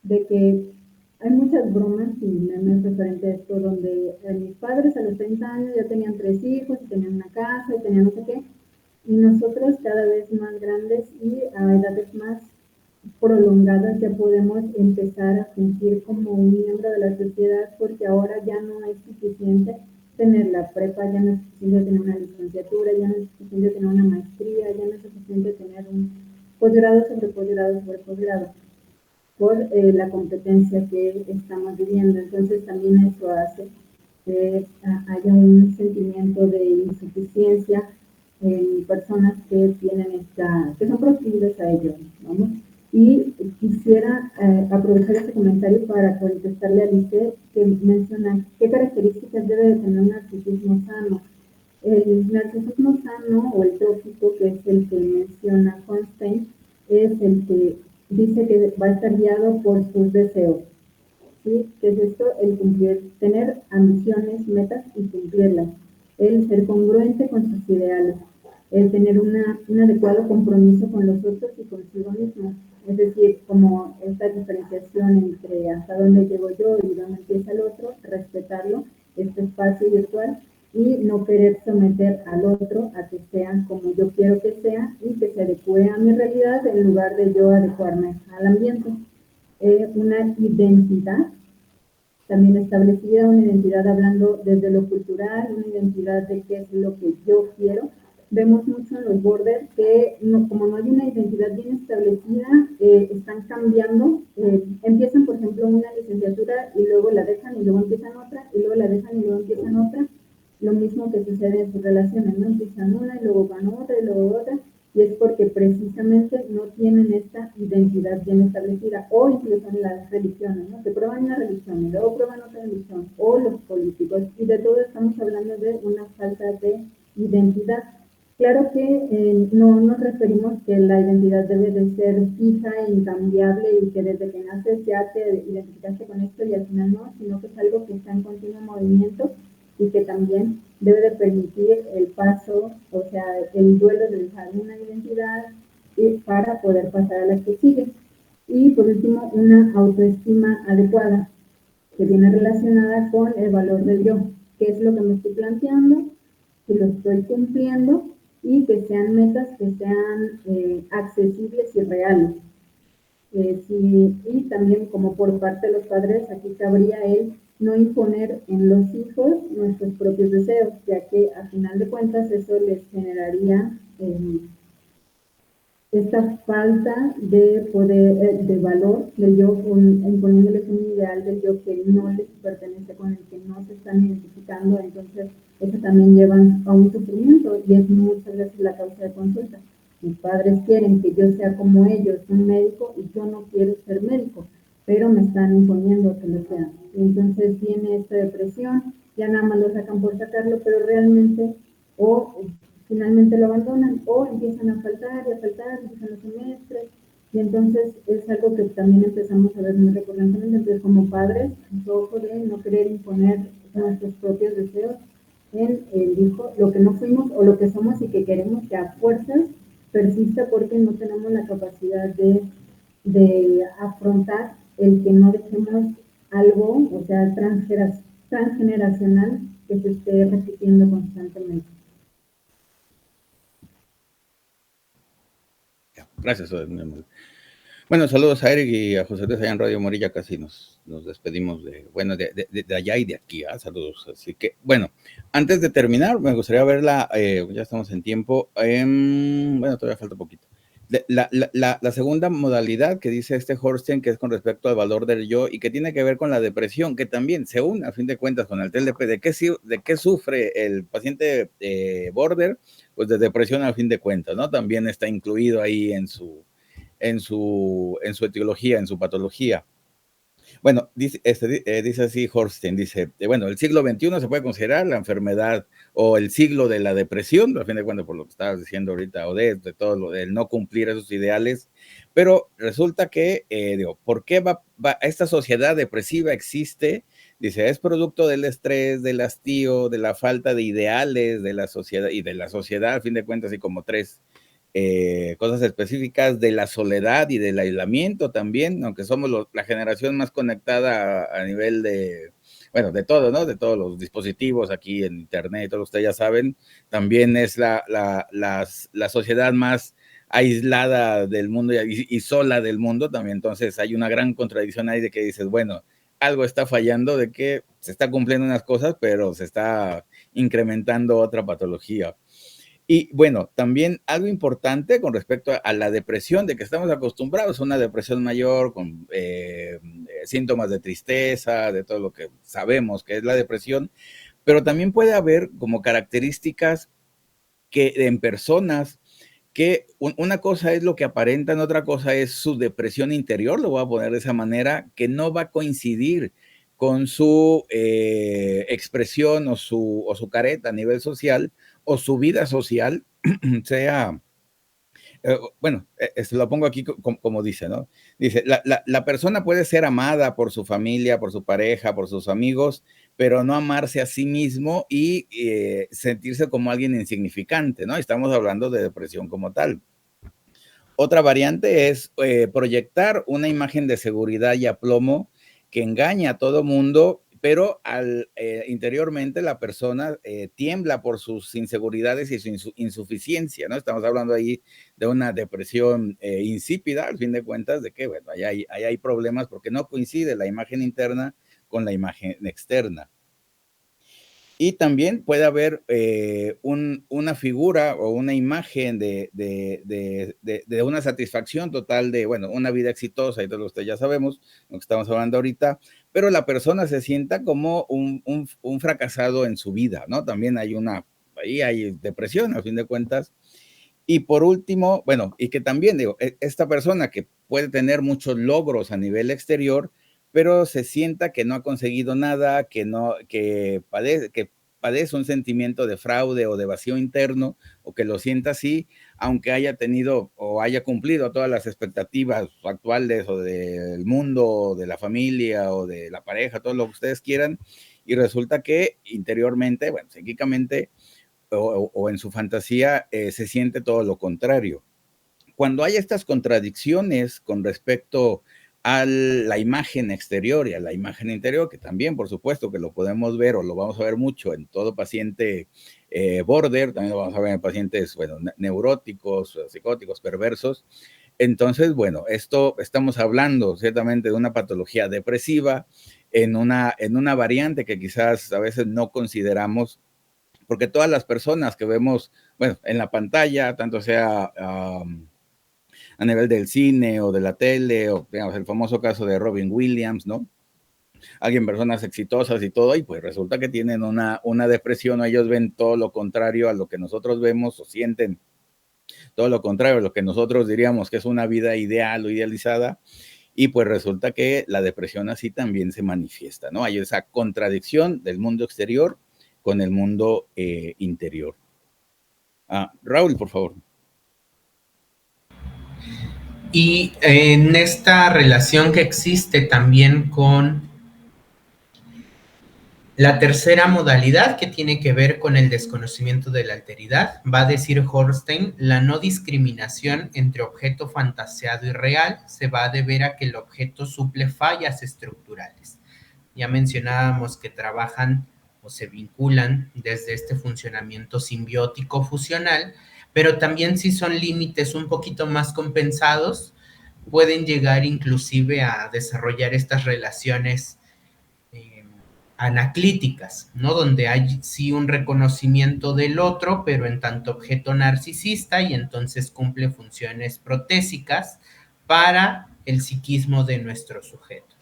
de que hay muchas bromas y memes referente a esto, donde mis padres a los 30 años ya tenían 3 hijos, y tenían una casa, y tenían no sé qué, y nosotros cada vez más grandes y a edades más prolongadas ya podemos empezar a fungir como un miembro de la sociedad, porque ahora ya no es suficiente tener la prepa, ya no es suficiente tener una licenciatura, ya no es suficiente tener una maestría, ya no es suficiente tener un posgrado sobre posgrado sobre posgrado, por la competencia que estamos viviendo. Entonces también eso hace que haya un sentimiento de insuficiencia en personas que tienen que son proclives a ello, ¿no? Y quisiera aprovechar este comentario para contestarle a Alice, que menciona qué características debe de tener un narcisismo sano. El narcisismo sano o el trófico, que es el que menciona Hornstein, es el que dice que va a estar guiado por sus deseos. ¿Sí? ¿Qué es esto? El cumplir, tener ambiciones, metas y cumplirlas. El ser congruente con sus ideales. El tener un adecuado compromiso con los otros y consigo mismo. Es decir, como esta diferenciación entre hasta dónde llego yo y dónde empieza el otro, respetarlo, este espacio virtual, y no querer someter al otro a que sea como yo quiero que sea y que se adecue a mi realidad en lugar de yo adecuarme al ambiente. Una identidad también establecida, una identidad hablando desde lo cultural, una identidad de qué es lo que yo quiero. Vemos mucho en los borders que como no hay una identidad bien establecida, están cambiando, empiezan por ejemplo una licenciatura y luego la dejan y luego empiezan otra y luego la dejan y luego empiezan otra. Lo mismo que sucede en sus relaciones, ¿no? Empiezan una y luego van otra y luego otra, y es porque precisamente no tienen esta identidad bien establecida, o incluso en las religiones, ¿no? Que prueban una religión y luego prueban otra religión, o los políticos, y de todo estamos hablando de una falta de identidad. Claro que no nos referimos que la identidad debe de ser fija e incambiable y que desde que naces ya te identificaste con esto y al final no, sino que es algo que está en continuo movimiento y que también debe de permitir el paso, o sea, el duelo de dejar una identidad para poder pasar a la que sigue. Y por último, una autoestima adecuada, que viene relacionada con el valor del yo, qué es lo que me estoy planteando, si lo estoy cumpliendo y que sean metas que sean accesibles y reales. Y también como por parte de los padres, aquí cabría el no imponer en los hijos nuestros propios deseos, ya que a final de cuentas eso les generaría esta falta de poder, de valor del yo, imponiéndoles un ideal del yo que no les pertenece, con el que no se están identificando. Entonces eso también lleva a un sufrimiento y es muchas veces la causa de consulta. Mis padres quieren que yo sea como ellos, un médico, y yo no quiero ser médico, pero me están imponiendo que lo sea. Y entonces viene esta depresión, ya nada más lo sacan por sacarlo, pero realmente, o finalmente lo abandonan, o empiezan a faltar, empiezan los semestres, y entonces es algo que también empezamos a ver muy recurrentemente. Entonces, como padres, el ojo de no querer imponer nuestros propios deseos en el hijo, lo que no fuimos o lo que somos y que queremos que a fuerzas persista porque no tenemos la capacidad de afrontar el que no dejemos algo, o sea, transgeneracional, que se esté repitiendo constantemente. Gracias. Bueno, saludos a Eric y a José Luis allá en Radio Morilla, casi nos despedimos de allá y de aquí, saludos. Así que, bueno, antes de terminar, me gustaría verla, ya estamos en tiempo, bueno, todavía falta poquito. La segunda modalidad que dice Horsten, que es con respecto al valor del yo y que tiene que ver con la depresión, que también se une a fin de cuentas con el TLP. ¿De qué sufre el paciente border? Pues de depresión a fin de cuentas, ¿no? También está incluido ahí en su etiología, en su patología. Bueno, dice así Horsten, dice, bueno, el siglo XXI se puede considerar la enfermedad o el siglo de la depresión, a fin de cuentas por lo que estabas diciendo ahorita, o de todo lo del no cumplir esos ideales, pero resulta que, ¿por qué esta sociedad depresiva existe? Dice, es producto del estrés, del hastío, de la falta de ideales de la sociedad y de la sociedad, a fin de cuentas, y como tres cosas específicas de la soledad y del aislamiento también, aunque somos la generación más conectada a nivel de, bueno, de todo, ¿no? De todos los dispositivos aquí en internet, todos ustedes ya saben, también es la sociedad más aislada del mundo y sola del mundo también. Entonces hay una gran contradicción ahí de que dices, bueno, algo está fallando, de que se está cumpliendo unas cosas, pero se está incrementando otra patología. Y bueno, también algo importante con respecto a la depresión, de que estamos acostumbrados a una depresión mayor con síntomas de tristeza, de todo lo que sabemos que es la depresión, pero también puede haber como características que en personas que una cosa es lo que aparentan, otra cosa es su depresión interior, lo voy a poner de esa manera, que no va a coincidir con su expresión o su careta a nivel social o su vida social, sea, bueno, lo pongo aquí como dice, ¿no? Dice, la persona puede ser amada por su familia, por su pareja, por sus amigos, pero no amarse a sí mismo y sentirse como alguien insignificante, ¿no? Estamos hablando de depresión como tal. Otra variante es proyectar una imagen de seguridad y aplomo que engaña a todo mundo, pero interiormente la persona tiembla por sus inseguridades y su insuficiencia, ¿no? Estamos hablando ahí de una depresión insípida, al fin de cuentas, de que, bueno, ahí hay problemas porque no coincide la imagen interna con la imagen externa. Y también puede haber una figura o una imagen de una satisfacción total de, bueno, una vida exitosa, y todo lo que ya sabemos, lo que estamos hablando ahorita, pero la persona se sienta como un fracasado en su vida, ¿no? También ahí hay depresión, a fin de cuentas. Y por último, bueno, y que también, digo, esta persona que puede tener muchos logros a nivel exterior, pero se sienta que no ha conseguido nada, que padece un sentimiento de fraude o de vacío interno, o que lo sienta así, aunque haya tenido o haya cumplido todas las expectativas actuales o del mundo, o de la familia, o de la pareja, todo lo que ustedes quieran, y resulta que interiormente, bueno, psíquicamente, o en su fantasía se siente todo lo contrario. Cuando hay estas contradicciones con respecto a la imagen exterior y a la imagen interior, que también, por supuesto, que lo podemos ver o lo vamos a ver mucho en todo paciente border, también lo vamos a ver en pacientes, bueno, neuróticos, psicóticos, perversos. Entonces, bueno, estamos hablando ciertamente de una patología depresiva en una variante que quizás a veces no consideramos, porque todas las personas que vemos, bueno, en la pantalla, tanto sea a nivel del cine o de la tele, o digamos, el famoso caso de Robin Williams, ¿no? Alguien, personas exitosas y todo, y pues resulta que tienen una depresión, o ellos ven todo lo contrario a lo que nosotros vemos, o sienten todo lo contrario a lo que nosotros diríamos que es una vida ideal o idealizada, y pues resulta que la depresión así también se manifiesta, ¿no? Hay esa contradicción del mundo exterior con el mundo interior. Raúl, por favor. Y en esta relación que existe también con la tercera modalidad, que tiene que ver con el desconocimiento de la alteridad, va a decir Hornstein: la no discriminación entre objeto fantaseado y real se va a deber a que el objeto suple fallas estructurales. Ya mencionábamos que trabajan o se vinculan desde este funcionamiento simbiótico funcional, pero también si son límites un poquito más compensados, pueden llegar inclusive a desarrollar estas relaciones anaclíticas, ¿no? Donde hay sí un reconocimiento del otro, pero en tanto objeto narcisista, y entonces cumple funciones protésicas para el psiquismo de nuestro sujeto.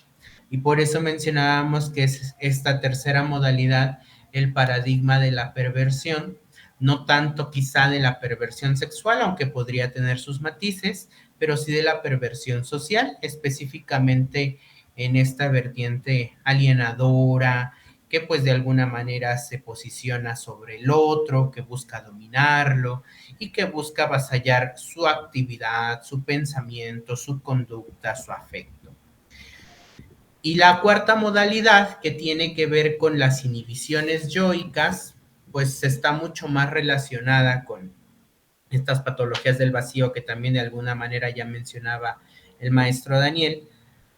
Y por eso mencionábamos que es esta tercera modalidad el paradigma de la perversión, no tanto quizá de la perversión sexual, aunque podría tener sus matices, pero sí de la perversión social, específicamente en esta vertiente alienadora, que pues de alguna manera se posiciona sobre el otro, que busca dominarlo y que busca avasallar su actividad, su pensamiento, su conducta, su afecto. Y la cuarta modalidad, que tiene que ver con las inhibiciones yoicas, pues está mucho más relacionada con estas patologías del vacío que también de alguna manera ya mencionaba el maestro Daniel,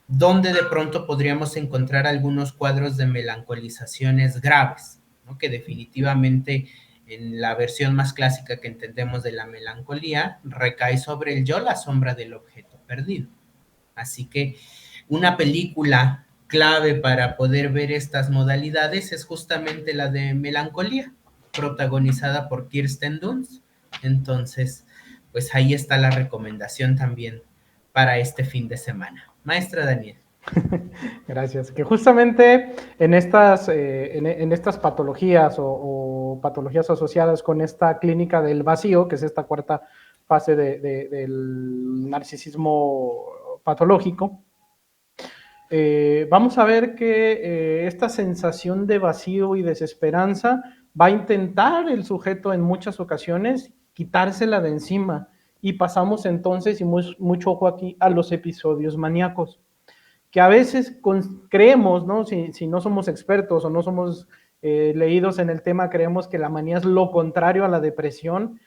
donde de pronto podríamos encontrar algunos cuadros de melancolizaciones graves, ¿no? Que definitivamente en la versión más clásica que entendemos de la melancolía recae sobre el yo, la sombra del objeto perdido. Así que una película clave para poder ver estas modalidades es justamente la de Melancolía, protagonizada por Kirsten Dunst. Entonces, pues ahí está la recomendación también para este fin de semana. Maestra Daniel. Gracias. Que justamente en estas patologías o patologías asociadas con esta clínica del vacío, que es esta cuarta fase del narcisismo patológico, vamos a ver que esta sensación de vacío y desesperanza va a intentar el sujeto en muchas ocasiones quitársela de encima, y pasamos entonces, y mucho ojo aquí, a los episodios maníacos, que a veces creemos, ¿no? Si no somos expertos o no somos leídos en el tema, creemos que la manía es lo contrario a la depresión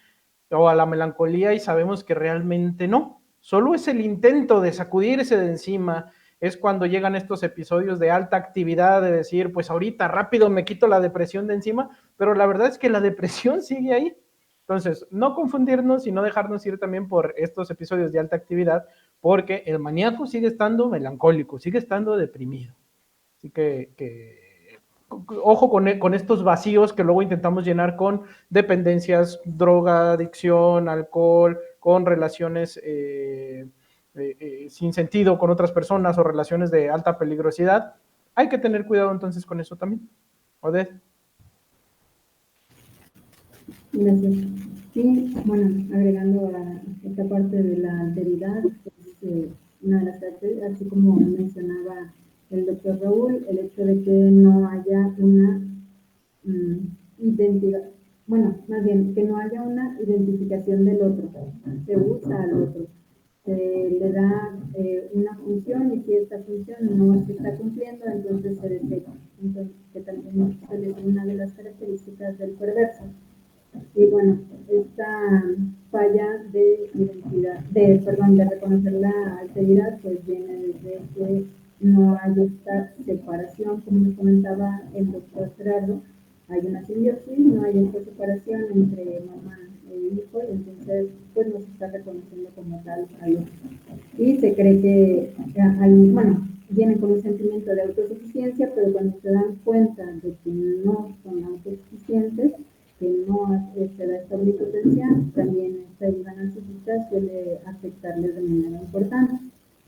o a la melancolía, y sabemos que realmente no. Solo es el intento de sacudirse de encima, es cuando llegan estos episodios de alta actividad, de decir, pues ahorita rápido me quito la depresión de encima, pero la verdad es que la depresión sigue ahí. Entonces, no confundirnos y no dejarnos ir también por estos episodios de alta actividad, porque el maníaco sigue estando melancólico, sigue estando deprimido. Así que ojo con estos vacíos que luego intentamos llenar con dependencias, droga, adicción, alcohol, con relaciones sin sentido con otras personas o relaciones de alta peligrosidad. Hay que tener cuidado entonces con eso también. Odette. Gracias. Sí, bueno, agregando a esta parte de la alteridad, es una de las características, así como mencionaba el doctor Raúl, el hecho de que no haya una identidad, bueno, más bien, que no haya una identificación del otro, se usa al otro, se le da una función, y si esta función no se está cumpliendo, entonces se detecta. Entonces, que también es una de las características del perverso. Y bueno, esta falla de identidad, de reconocer la alteridad, pues viene desde que no hay esta separación, como nos comentaba el doctor Gerardo, hay una simbiosis, no hay esta separación entre mamá e hijo, y entonces pues no se está reconociendo como tal al otro. Y se cree que bueno, vienen con un sentimiento de autosuficiencia, pero cuando se dan cuenta de que no son autosuficientes, que no se da esta omnipotencia, también esta ayuda narcisista suele afectarles de manera importante.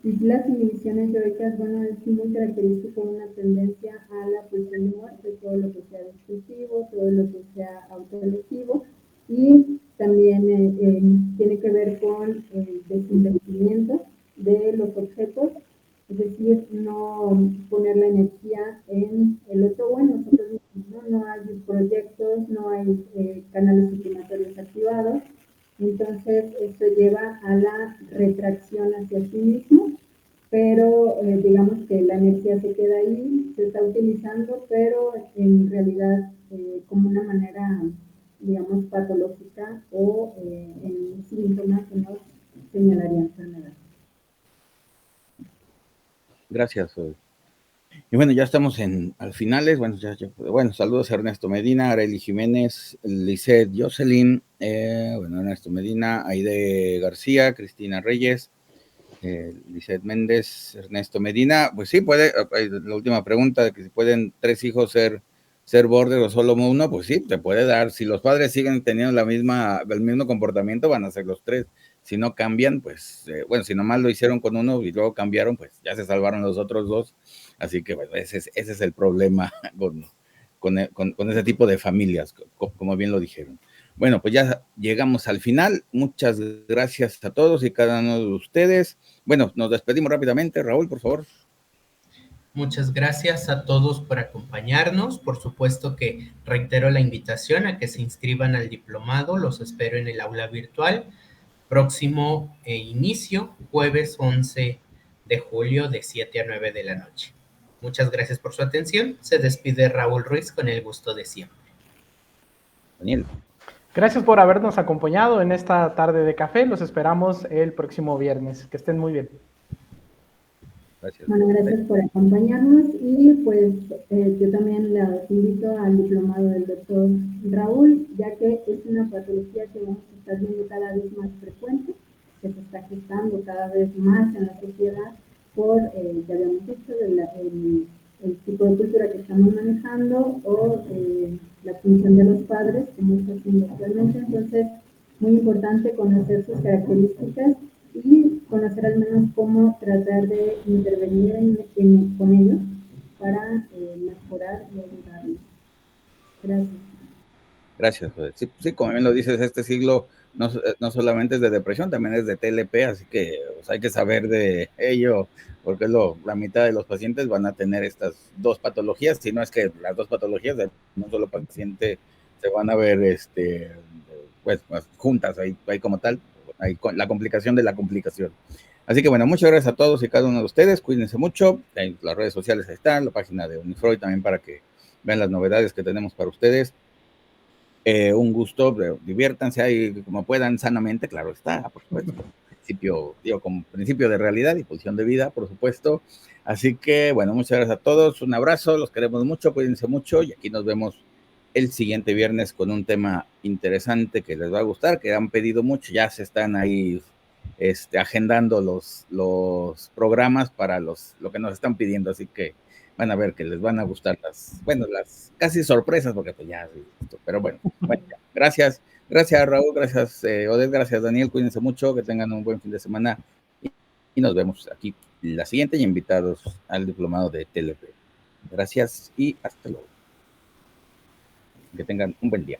Y las inhibiciones yoicas, bueno, es muy característico una tendencia a la pulsión de muerte, todo lo que sea destructivo, todo lo que sea autolesivo, y también tiene que ver con el desinvestimiento de los objetos, es decir, no poner la energía en el otro o en nosotros mismos, ¿no? No hay proyectos, no hay canales suplementarios activados, entonces esto lleva a la retracción hacia sí mismo, pero digamos que la energía se queda ahí, se está utilizando, pero en realidad como una manera, digamos, patológica o en síntomas que nos señalaría enfermedad. Gracias. Y bueno, ya estamos al finales. Bueno, bueno, saludos a Ernesto Medina, Arely Jiménez, Lisette Jocelyn, bueno, Ernesto Medina, Aide García, Cristina Reyes, Lisette Méndez, Ernesto Medina. Pues sí, puede, la última pregunta de que si pueden 3 hijos ser border o solo uno, pues sí, se puede dar. Si los padres siguen teniendo el mismo comportamiento, van a ser los 3. Si no cambian, pues, bueno, si nomás lo hicieron con uno y luego cambiaron, pues ya se salvaron los otros 2. Así que bueno, ese es el problema con ese tipo de familias, como bien lo dijeron. Bueno, pues ya llegamos al final. Muchas gracias a todos y cada uno de ustedes. Bueno, nos despedimos rápidamente. Raúl, por favor. Muchas gracias a todos por acompañarnos. Por supuesto que reitero la invitación a que se inscriban al diplomado. Los espero en el aula virtual. Próximo inicio, jueves 11 de julio de 7 a 9 de la noche. Muchas gracias por su atención. Se despide Raúl Ruiz con el gusto de siempre. Daniel. Gracias por habernos acompañado en esta tarde de café. Los esperamos el próximo viernes. Que estén muy bien. Gracias. Bueno, gracias por acompañarnos y pues yo también les invito al diplomado del doctor Raúl, ya que es una patología que vamos a estar viendo cada vez más frecuente, que se está gestando cada vez más en la sociedad por, ya habíamos dicho, el tipo de cultura que estamos manejando o la función de los padres, como está haciendo actualmente. Entonces, muy importante conocer sus características y conocer al menos cómo tratar de intervenir con ellos para mejorar y ayudarlos. Gracias. Gracias. Sí, como bien lo dices, este siglo no solamente es de depresión, también es de TLP, así que pues, hay que saber de ello, porque la mitad de los pacientes van a tener estas 2 patologías, si no es que las 2 patologías de un solo paciente se van a ver pues juntas ahí como tal, ahí con la complicación de la complicación. Así que bueno, muchas gracias a todos y cada uno de ustedes, cuídense mucho, en las redes sociales ahí están, la página de Unifreud también para que vean las novedades que tenemos para ustedes. Un gusto, diviértanse ahí como puedan, sanamente, claro está, por supuesto. principio, digo, como principio de realidad y posición de vida, por supuesto. Así que, bueno, muchas gracias a todos, un abrazo, los queremos mucho, cuídense mucho y aquí nos vemos el siguiente viernes con un tema interesante que les va a gustar, que han pedido mucho, ya se están ahí agendando los programas para lo que nos están pidiendo, así que van a ver que les van a gustar las casi sorpresas, porque pues ya, pero bueno ya. Gracias Raúl, gracias Odette, gracias Daniel, cuídense mucho, que tengan un buen fin de semana y nos vemos aquí la siguiente y invitados al diplomado de TLP. Gracias y hasta luego. Que tengan un buen día.